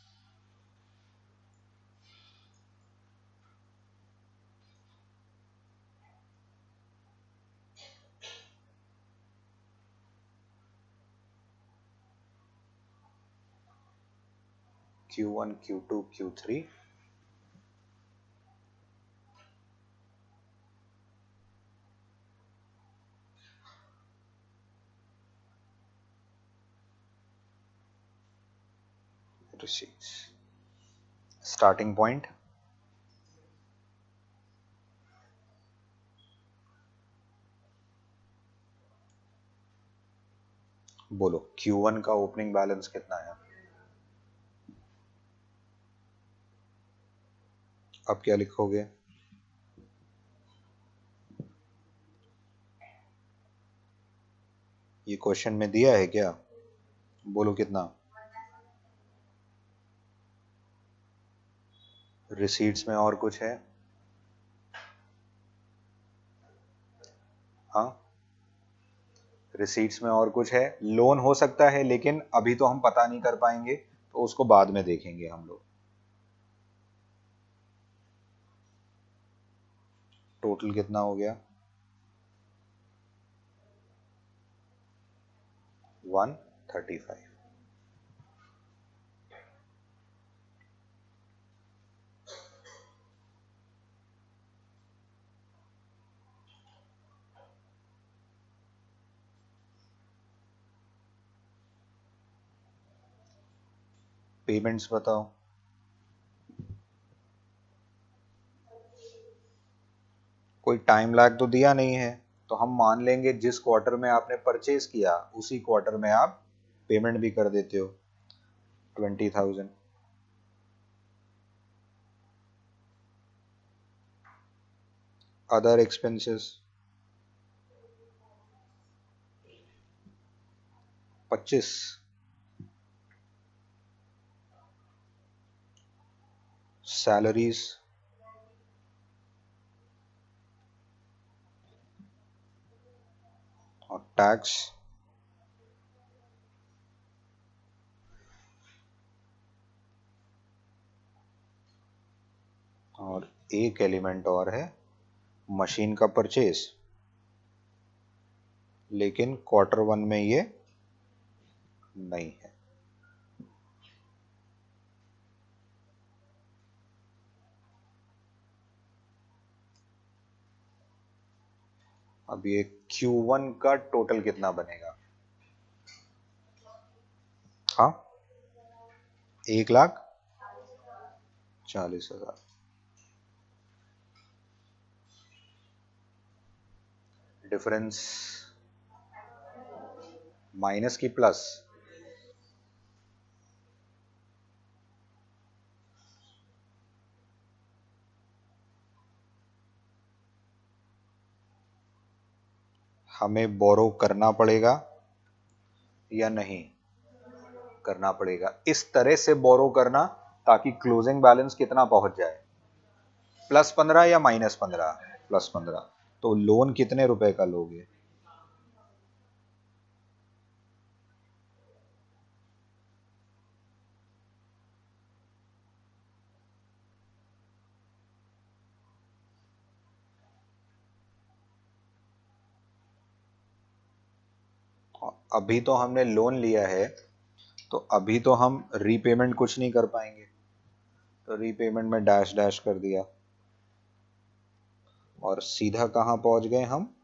Speaker 1: Q1, Q2, Q3, receipts. Starting point, बोलो Q1 का ओपनिंग बैलेंस कितना है? अब क्या लिखोगे? ये क्वेश्चन में दिया है क्या? बोलो कितना? रिसीट्स में और कुछ है? हाँ, रिसीट्स में और कुछ है? लोन हो सकता है, लेकिन अभी तो हम पता नहीं कर पाएंगे, तो उसको बाद में देखेंगे हम लोग। टोटल कितना हो गया? 135। पेमेंट्स बताओ। कोई टाइम लैग तो दिया नहीं है, तो हम मान लेंगे जिस क्वार्टर में आपने परचेज किया उसी क्वार्टर में आप पेमेंट भी कर देते हो। 20,000। Other expenses 25। सैलरीज और टैक्स और एक एलिमेंट और है, मशीन का परचेज, लेकिन क्वार्टर 1 में ये नहीं है। अब ये Q1 का टोटल कितना बनेगा? हाँ, 1,40,000। डिफरेंस माइनस की प्लस? हमें बोरो करना पड़ेगा या नहीं करना पड़ेगा? इस तरह से बोरो करना ताकि क्लोजिंग बैलेंस कितना पहुंच जाए? +15 या -15? +15। तो लोन कितने रुपए का लोगे? अभी तो हमने लोन लिया है, तो अभी तो हम रीपेमेंट कुछ नहीं कर पाएंगे, तो रीपेमेंट में डैश डैश कर दिया और सीधा कहां पहुंच गए हम?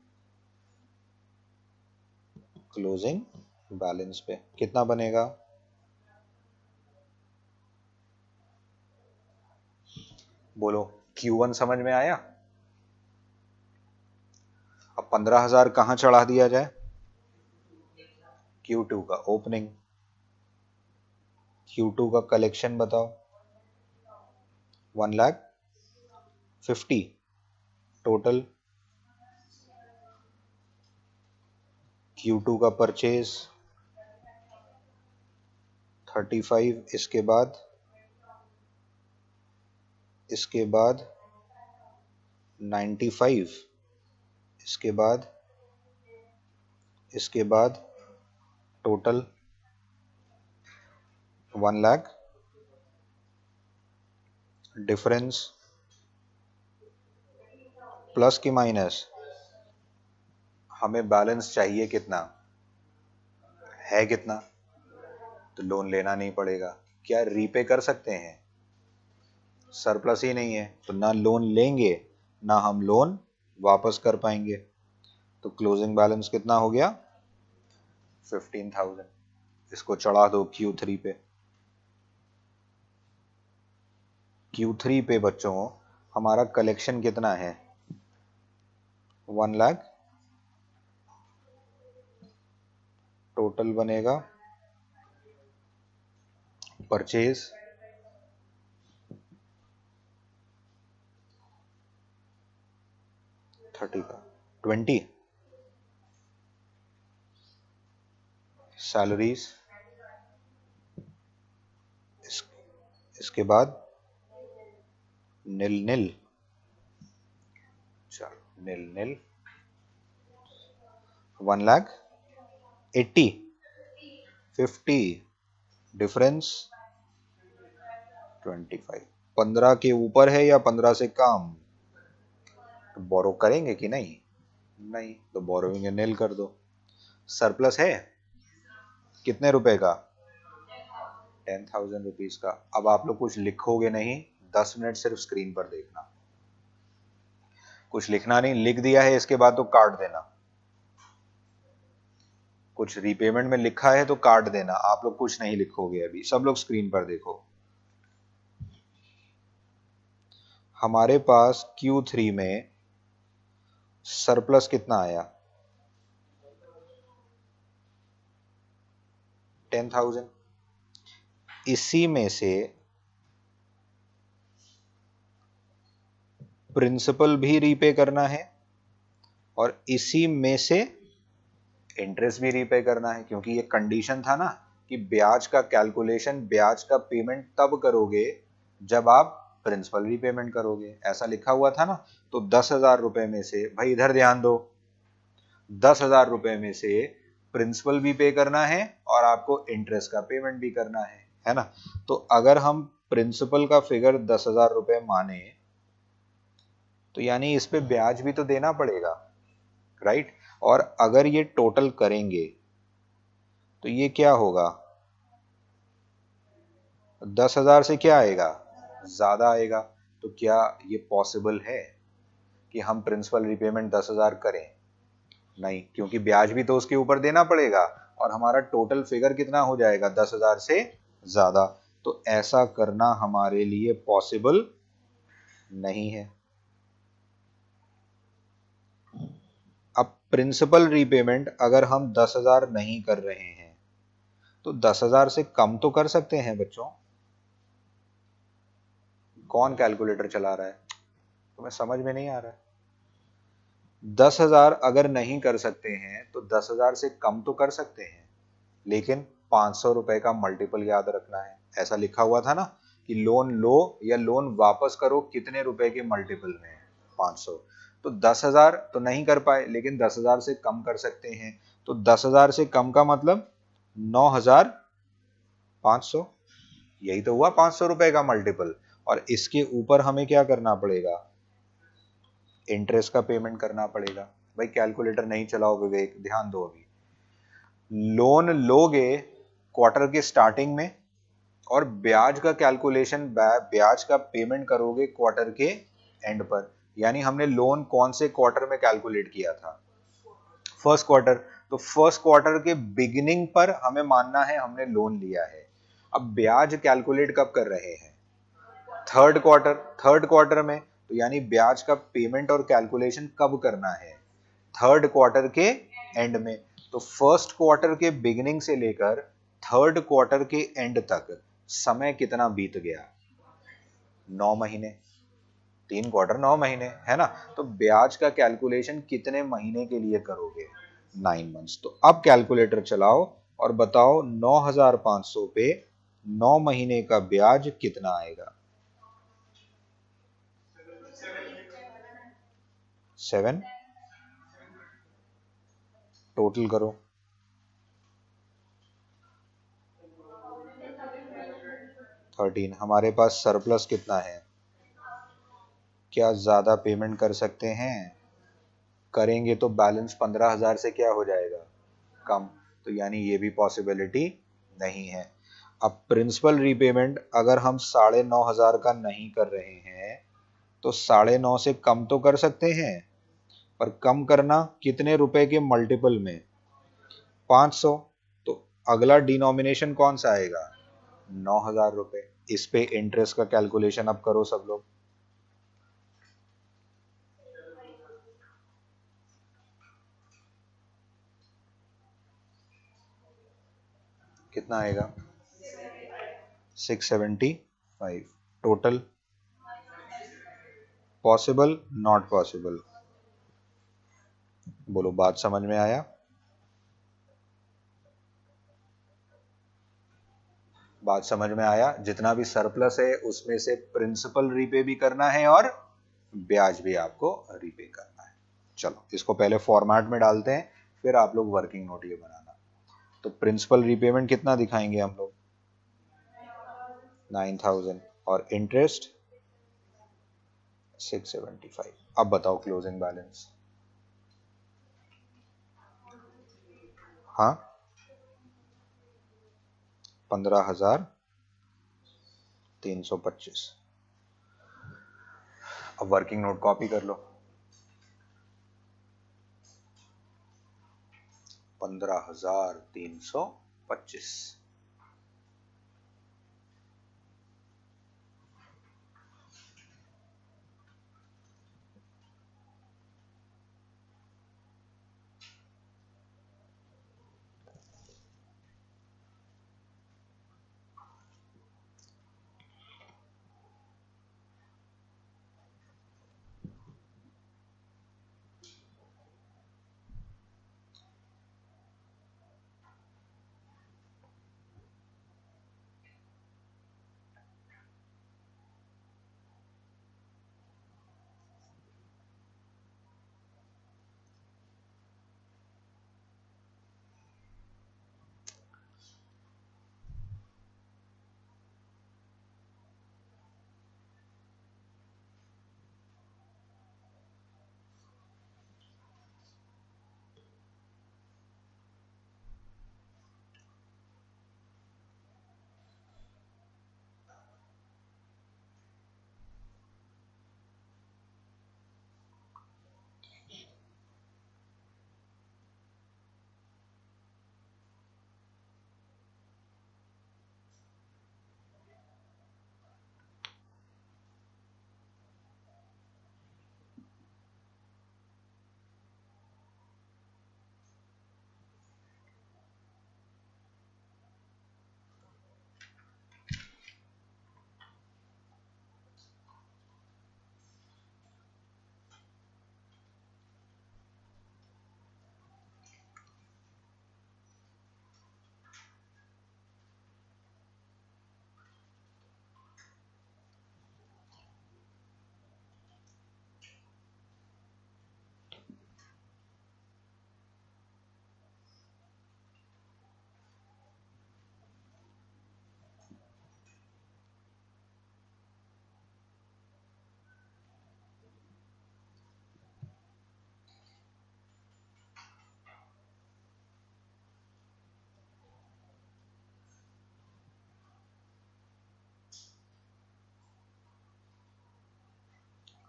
Speaker 1: क्लोजिंग बैलेंस पे। कितना बनेगा? बोलो, Q1 समझ में आया? अब 15,000 कहां चढ़ा दिया जाए? Q2 का ओपनिंग। Q2 का कलेक्शन बताओ। 1,50,000 टोटल। Q2 का परचेज 35। इसके बाद 95। इसके बाद टोटल 1,00,000। डिफरेंस प्लस की माइनस? हमें बैलेंस चाहिए कितना? है कितना? तो लोन लेना नहीं पड़ेगा। क्या रीपे कर सकते हैं? सरप्लस ही नहीं है तो ना लोन लेंगे ना हम लोन वापस कर पाएंगे। तो क्लोजिंग बैलेंस कितना हो गया? 15,000। इसको चढ़ा दो Q3 पे। Q3 पे बच्चों हमारा कलेक्शन कितना है? 1 लाख। टोटल बनेगा परचेज 30 का, 20 सैलरीज, इसके बाद नील नील, चलो नील नील 1,80,000, 50 डिफरेंस 25। 15 के ऊपर है या 15 से कम? तो बोरो करेंगे कि नहीं? नहीं, तो बोरोइंग नील कर दो। सरप्लस है कितने रुपए का? 10,000 रुपीज का। अब आप लोग कुछ लिखोगे नहीं, 10 मिनट सिर्फ स्क्रीन पर देखना, कुछ लिखना नहीं। लिख दिया है इसके बाद तो काट देना। कुछ रीपेमेंट में लिखा है तो काट देना। आप लोग कुछ नहीं लिखोगे अभी, सब लोग स्क्रीन पर देखो। हमारे पास Q3 में सरप्लस कितना आया? 10,000। इसी में से प्रिंसिपल भी रीपे करना है और इसी में से इंटरेस्ट भी रीपे करना है, क्योंकि ये कंडीशन था ना कि ब्याज का कैलकुलेशन, ब्याज का पेमेंट तब करोगे जब आप प्रिंसिपल रीपेमेंट करोगे, ऐसा लिखा हुआ था ना। तो 10,000 रुपए में से, भाई इधर ध्यान दो, 10,000 रुपए में से प्रिंसिपल भी पे करना है और आपको इंटरेस्ट का पेमेंट भी करना है ना। तो अगर हम प्रिंसिपल का फिगर 10,000 रुपए माने तो यानी इस पे ब्याज भी तो देना पड़ेगा, राइट। और अगर ये टोटल करेंगे तो ये क्या होगा? 10,000 से क्या आएगा? ज्यादा आएगा। तो क्या ये पॉसिबल है कि हम प्रिंसिपल रिपेमेंट 10,000 करें? नहीं, क्योंकि ब्याज भी तो उसके ऊपर देना पड़ेगा और हमारा टोटल फिगर कितना हो जाएगा? 10,000 से ज्यादा। तो ऐसा करना हमारे लिए पॉसिबल नहीं है। अब प्रिंसिपल रीपेमेंट अगर हम 10,000 नहीं कर रहे हैं तो 10,000 से कम तो कर सकते हैं बच्चों। कौन कैलकुलेटर चला रहा है? तुम्हें समझ में नहीं आ रहा है? 10,000 अगर नहीं कर सकते हैं तो 10,000 से कम तो कर सकते हैं, लेकिन 500 रुपए का मल्टीपल याद रखना है। ऐसा लिखा हुआ था ना कि लोन लो या लोन वापस करो कितने रुपए के मल्टीपल में? 500। तो 10,000 तो नहीं कर पाए, लेकिन 10,000 से कम कर सकते हैं। तो 10,000 से कम का मतलब 9,500, यही तो हुआ 500 रुपए का मल्टीपल। और इसके ऊपर हमें क्या करना पड़ेगा? इंटरेस्ट का पेमेंट करना पड़ेगा। भाई कैलकुलेटर नहीं चलाओ विवेक, ध्यान दो। अभी लोन लोगे क्वार्टर के स्टार्टिंग में और ब्याज का कैलकुलेशन, ब्याज का पेमेंट करोगे क्वार्टर के एंड पर। यानी हमने लोन कौन से क्वार्टर में कैलकुलेट किया था? First quarter. तो फर्स्ट क्वार्टर के बिगिनिंग पर हमें मानना है हमने लोन लिया है। अब ब्याज कैलकुलेट कब कर रहे हैं? Third quarter. थर्ड क्वार्टर में, तो यानी ब्याज का पेमेंट और कैलकुलेशन कब करना है? थर्ड क्वार्टर के एंड में। तो फर्स्ट क्वार्टर के बिगिनिंग से लेकर थर्ड क्वार्टर के एंड तक समय कितना बीत गया? 9 महीने। 3 क्वार्टर 9 महीने, है ना। तो ब्याज का कैलकुलेशन कितने महीने के लिए करोगे? 9 मंथ्स। तो अब कैलकुलेटर चलाओ और बताओ 9,500 पे 9 महीने का ब्याज कितना आएगा? 7। टोटल करो। 13। हमारे पास सरप्लस कितना है? क्या ज्यादा पेमेंट कर सकते हैं? करेंगे तो बैलेंस 15,000 से क्या हो जाएगा? कम। तो यानी ये भी पॉसिबिलिटी नहीं है। अब प्रिंसिपल रीपेमेंट अगर हम 9,500 का नहीं कर रहे हैं तो 9.5 से कम तो कर सकते हैं, पर कम करना कितने रुपए के मल्टीपल में? 500। तो अगला डिनोमिनेशन कौन सा आएगा? 9,000 रुपए। इस पे इंटरेस्ट का कैलकुलेशन अब करो सब लोग। कितना आएगा? 675। Total possible not possible? बोलो, बात समझ में आया? बात समझ में आया? जितना भी सरप्लस है उसमें से प्रिंसिपल रीपे भी करना है और ब्याज भी आपको रीपे करना है। चलो इसको पहले फॉर्मेट में डालते हैं, फिर आप लोग वर्किंग नोट ये बनाना। तो प्रिंसिपल रीपेमेंट कितना दिखाएंगे हम लोग? 9,000 और इंटरेस्ट 675। अब बताओ क्लोजिंग बैलेंस। हाँ, 15,325। अब वर्किंग नोट कॉपी कर लो। 15,325।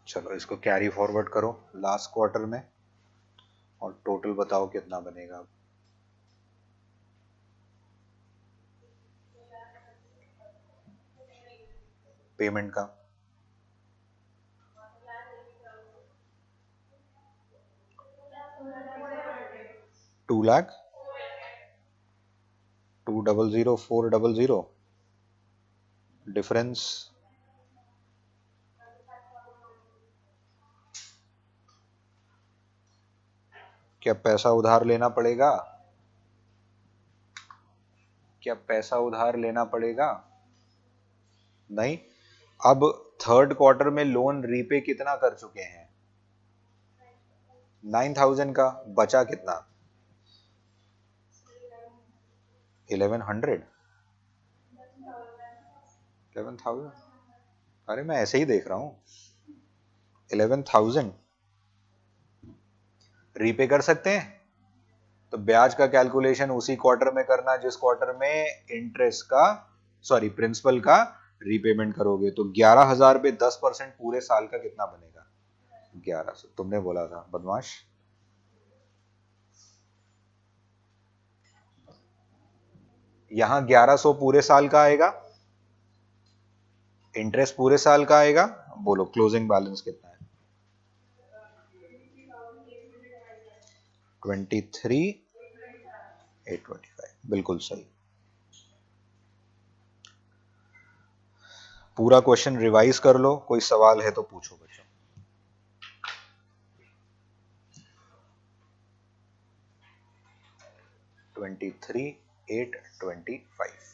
Speaker 1: चलो इसको कैरी फॉरवर्ड करो लास्ट क्वार्टर में और टोटल बताओ कितना बनेगा। पेमेंट का 2 लाख 200,400 डिफरेंस। क्या पैसा उधार लेना पड़ेगा? क्या पैसा उधार लेना पड़ेगा? नहीं। अब थर्ड क्वार्टर में लोन रीपे कितना कर चुके हैं? 9,000 का। बचा कितना? 1100। 11,000। अरे मैं ऐसे ही देख रहा हूं। 11,000 रीपे कर सकते हैं। तो ब्याज का कैलकुलेशन उसी क्वार्टर में करना जिस क्वार्टर में इंटरेस्ट का सॉरी प्रिंसिपल का रीपेमेंट करोगे। तो 11,000 पे 10% पूरे साल का कितना बनेगा? 1100। तुमने बोला था बदमाश। यहां 1100 पूरे साल का आएगा, इंटरेस्ट पूरे साल का आएगा। बोलो क्लोजिंग बैलेंस कितना है? 23,825, बिल्कुल सही। पूरा क्वेश्चन रिवाइज कर लो, कोई सवाल है तो पूछो बच्चों। Twenty three 825।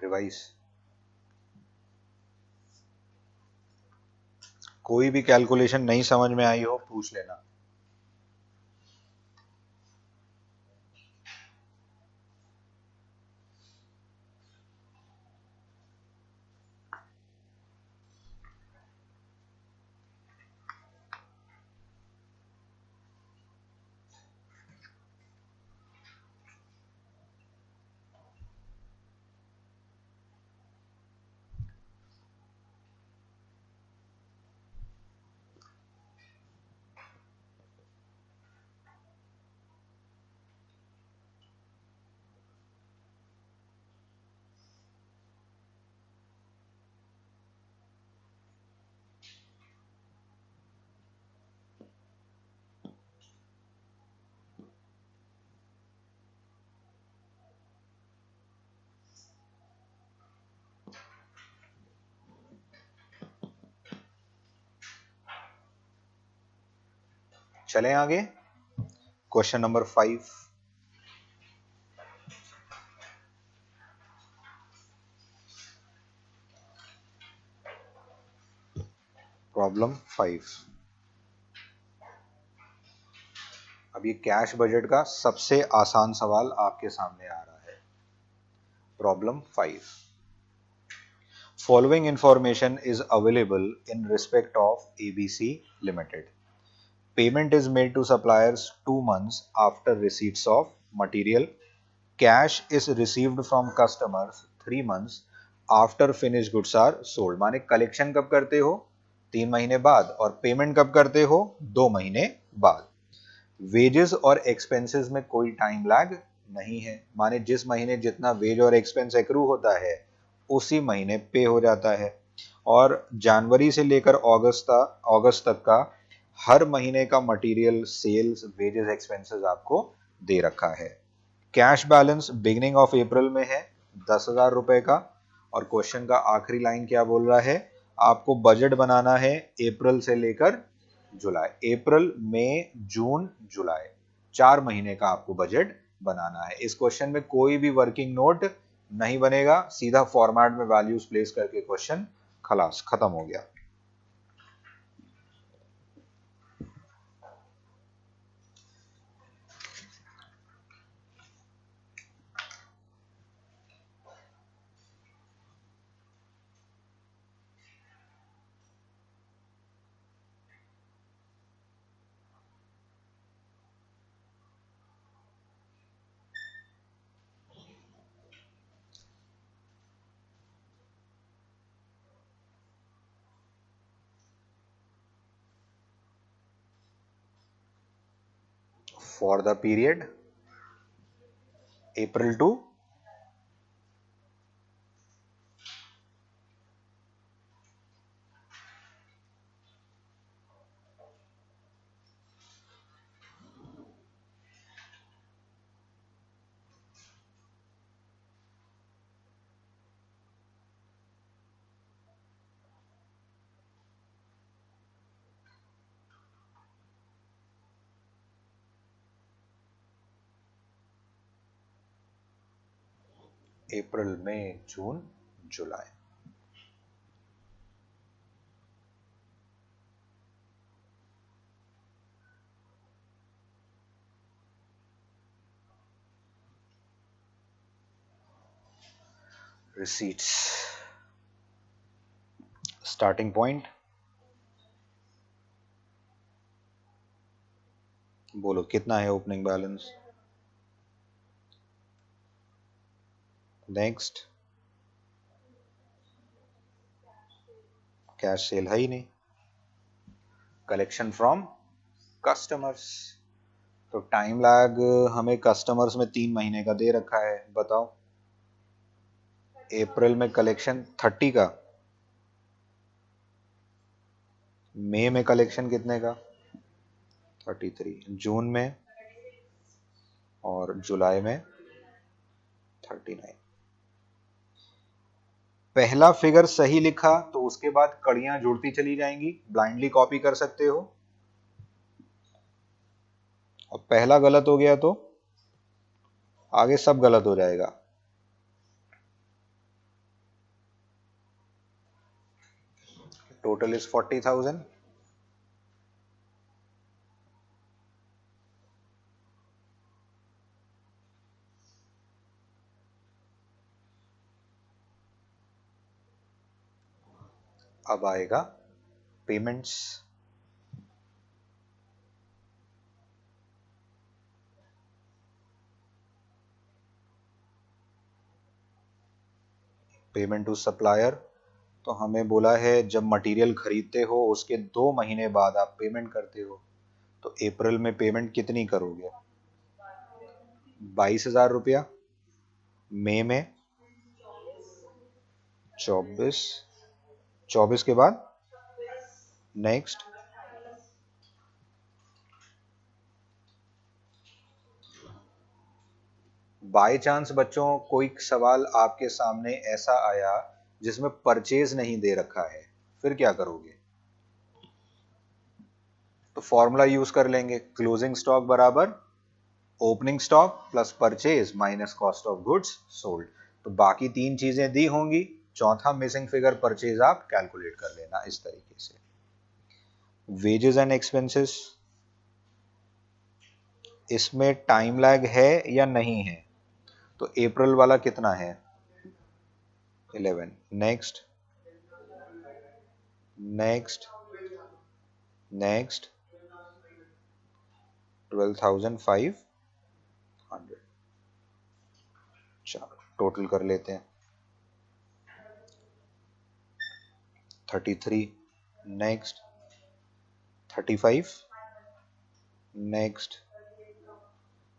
Speaker 1: रिवाइज। कोई भी कैलकुलेशन नहीं समझ में आई हो पूछ लेना। चलें आगे। Question number 5। प्रॉब्लम 5। अब ये कैश बजट का सबसे आसान सवाल आपके सामने आ रहा है। Problem 5। Following information is available in respect of ABC Limited. Payment is made to suppliers 2 months after receipts of material. Cash is received from customers 3 months after finished goods are sold. माने कलेक्शन कब करते हो? 3 महीने बाद। और पेमेंट कब करते हो? 2 महीने बाद। वेजेस और एक्सपेंसेस में कोई टाइम लैग नहीं है, माने जिस महीने जितना वेज और एक्सपेंस एक्रू होता है उसी महीने पे हो जाता है। और जनवरी से लेकर अगस्त तक का हर महीने का मटेरियल सेल्स वेजेस एक्सपेंसेस आपको दे रखा है। Cash balance beginning of April में है 10,000 रुपए का। और क्वेश्चन का आखिरी लाइन क्या बोल रहा है? आपको बजट बनाना है अप्रैल से लेकर जुलाई। अप्रैल मई जून जुलाई 4 महीने का आपको बजट बनाना है। इस क्वेश्चन में कोई भी वर्किंग नोट नहीं बनेगा, सीधा फॉर्मेट में वैल्यूज प्लेस करके क्वेश्चन खलास खत्म हो गया। For the period April to April, May, June, July. Receipts, starting point बोलो कितना है opening balance. Next, cash sale है ही नहीं। कलेक्शन फ्रॉम कस्टमर्स, तो टाइम लैग हमें कस्टमर्स में 3 महीने का दे रखा है। बताओ अप्रैल में कलेक्शन 30 का, मई में कलेक्शन कितने का 33, जून में और जुलाई में 39। पहला फिगर सही लिखा तो उसके बाद कड़ियां जुड़ती चली जाएंगी, ब्लाइंडली कॉपी कर सकते हो। और पहला गलत हो गया तो आगे सब गलत हो जाएगा। Total is 40,000। अब आएगा पेमेंट्स। पेमेंट टू सप्लायर, तो हमें बोला है जब मटेरियल खरीदते हो उसके 2 महीने बाद आप पेमेंट करते हो, तो अप्रैल में पेमेंट कितनी करोगे 22,000 रुपया, मई में 24, 24 के बाद नेक्स्ट। बाय चांस बच्चों कोई सवाल आपके सामने ऐसा आया जिसमें परचेज नहीं दे रखा है, फिर क्या करोगे। तो फॉर्मूला यूज कर लेंगे, क्लोजिंग स्टॉक बराबर opening stock plus purchase minus cost of goods sold. तो बाकी 3 चीजें दी होंगी, चौथा मिसिंग फिगर परचेज आप कैलकुलेट कर लेना इस तरीके से। वेजेस एंड एक्सपेंसेस, इसमें टाइम लैग है या नहीं है, तो अप्रैल वाला कितना है 11, नेक्स्ट, नेक्स्ट, नेक्स्ट 12,500। चलो टोटल कर लेते हैं, 33, नेक्स्ट 35, नेक्स्ट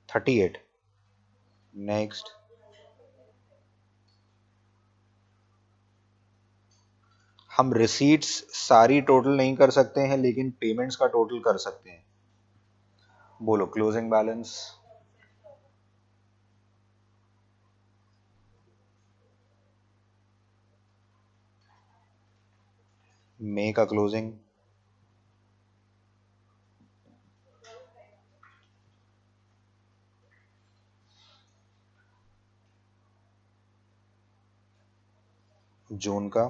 Speaker 1: 38, नेक्स्ट। हम रिसीट्स सारी टोटल नहीं कर सकते हैं लेकिन पेमेंट्स का टोटल कर सकते हैं। बोलो क्लोजिंग बैलेंस। मई का क्लोजिंग, जून का,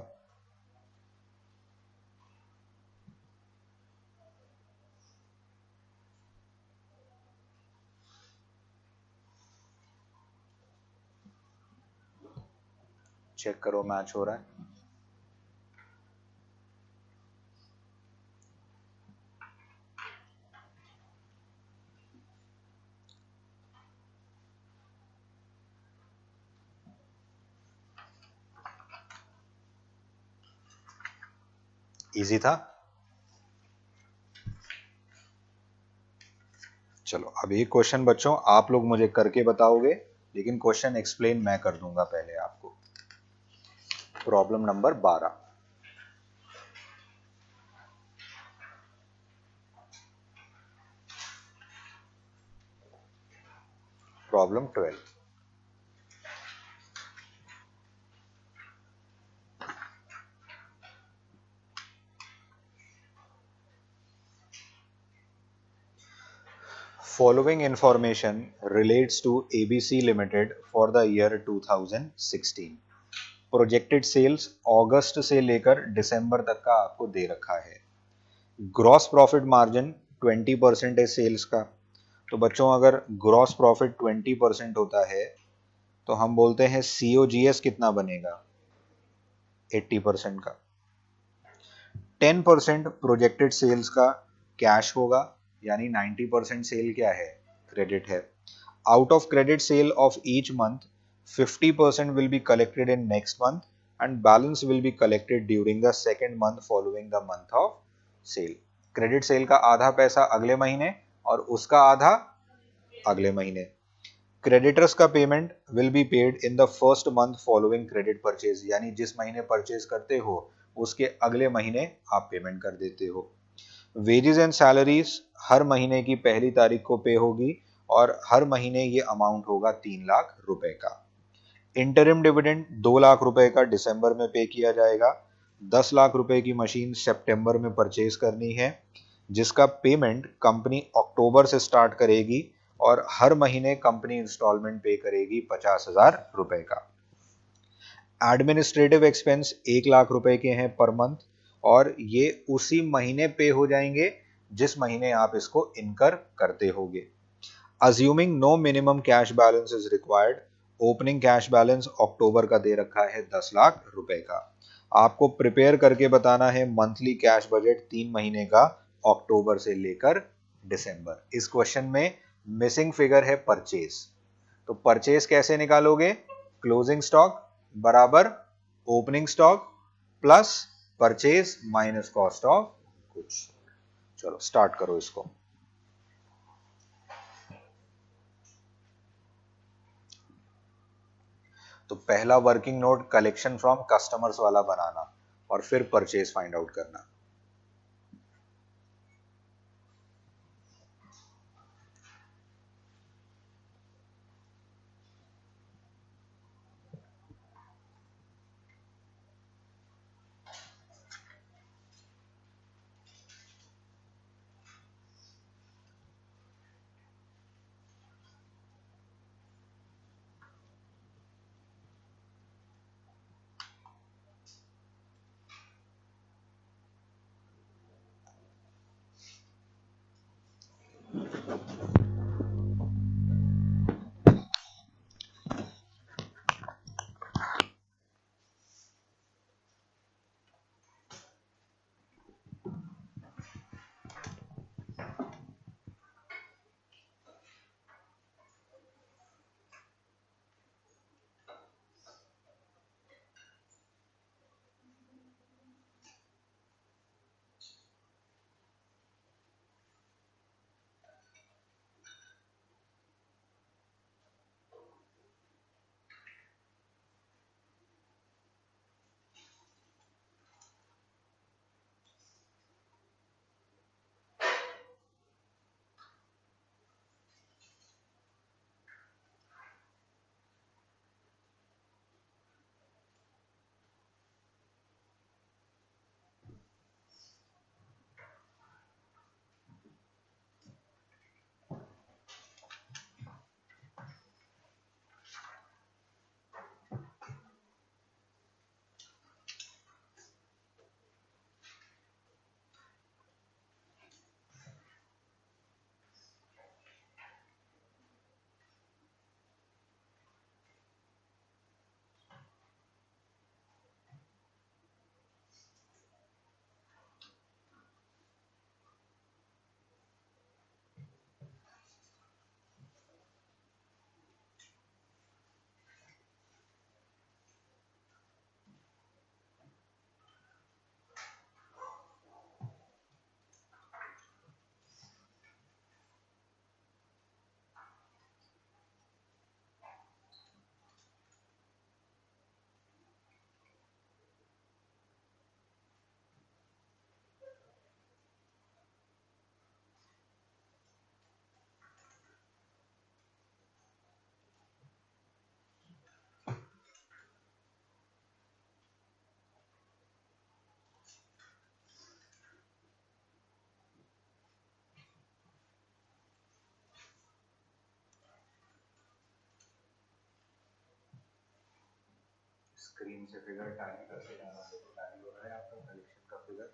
Speaker 1: चेक करो मैच हो रहा है। इजी था। चलो अब एक क्वेश्चन बच्चों आप लोग मुझे करके बताओगे, लेकिन क्वेश्चन एक्सप्लेन मैं कर दूंगा पहले आपको। Problem number 12, problem 12। Following information relates to ABC Limited for the year 2016. Projected sales अगस्त से लेकर दिसंबर तक का आपको दे रखा है। ग्रॉस प्रॉफिट मार्जिन 20% है सेल्स का। तो बच्चों अगर ग्रॉस प्रॉफिट 20% होता है तो हम बोलते हैं COGS कितना बनेगा, 80% का। 10% प्रोजेक्टेड सेल्स का कैश होगा, यानी 90% सेल क्या है, क्रेडिट है। Out of credit sale of each month 50% will be collected in next month and balance will be collected during the second month following the month of sale. Credit sale का आधा पैसा अगले महीने और उसका आधा अगले महीने। क्रेडिटर्स का payment will be paid in the first month following credit purchase, यानी जिस महीने परचेज करते हो उसके अगले महीने आप पेमेंट कर देते हो। वेजेस एंड सैलरीज हर महीने की पहली तारीख को पे होगी और हर महीने ये अमाउंट होगा 3 लाख रुपए का। इंटरिम डिविडेंड 2 लाख रुपए का दिसंबर में पे किया जाएगा। 10 लाख रुपए की मशीन सितंबर में परचेज करनी है, जिसका पेमेंट कंपनी अक्टूबर से स्टार्ट करेगी और हर महीने कंपनी इंस्टॉलमेंट पे करेगी 50,000 रुपए का। एडमिनिस्ट्रेटिव एक्सपेंस 1 लाख रुपए के हैं पर मंथ और ये उसी महीने पे हो जाएंगे जिस महीने आप इसको इनकर करते होगे। Assuming no minimum cash balance is required, opening cash balance अक्टूबर का दे रखा है 10 लाख रुपए का। आपको प्रिपेयर करके बताना है मंथली कैश बजट 3 महीने का अक्टूबर से लेकर दिसंबर। इस क्वेश्चन में मिसिंग फिगर है परचेज, तो परचेज कैसे निकालोगे, क्लोजिंग स्टॉक बराबर opening stock plus purchase minus cost of goods. चलो स्टार्ट करो इसको। तो पहला working note collection from customers वाला बनाना और फिर परचेज फाइंड आउट करना। स्क्रीन से फिगर टैली करके जाना, तो टैली हो रहा है आपका कलेक्शन का फिगर।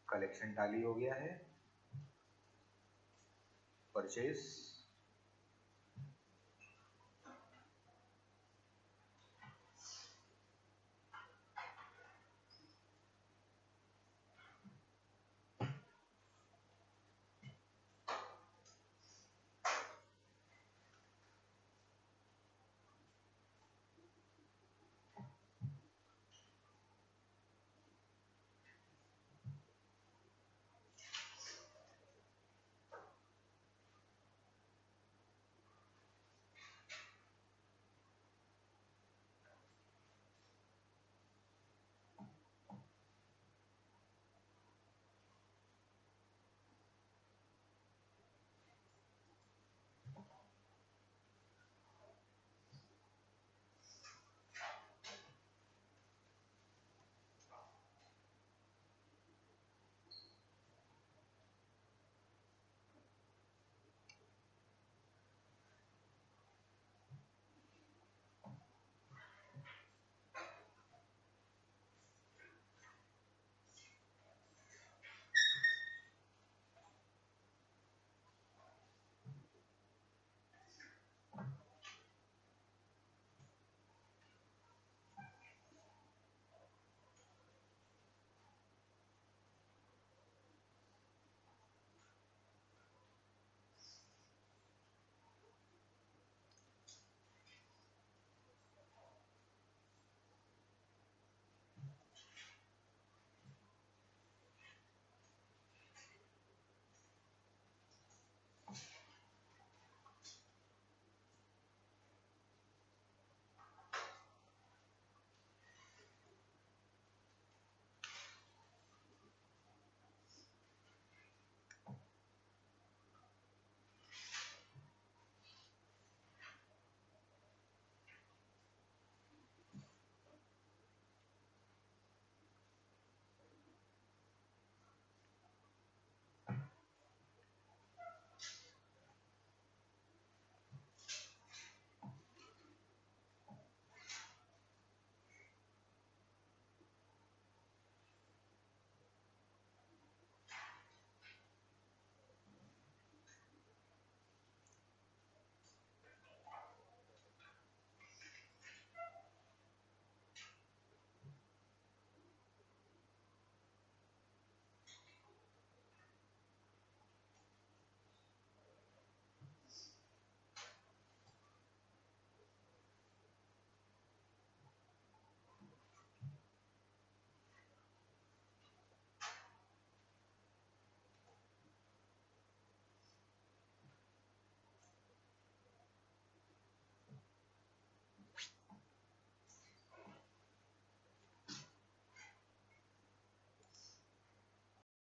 Speaker 1: कलेक्शन टैली हो गया है, परचेज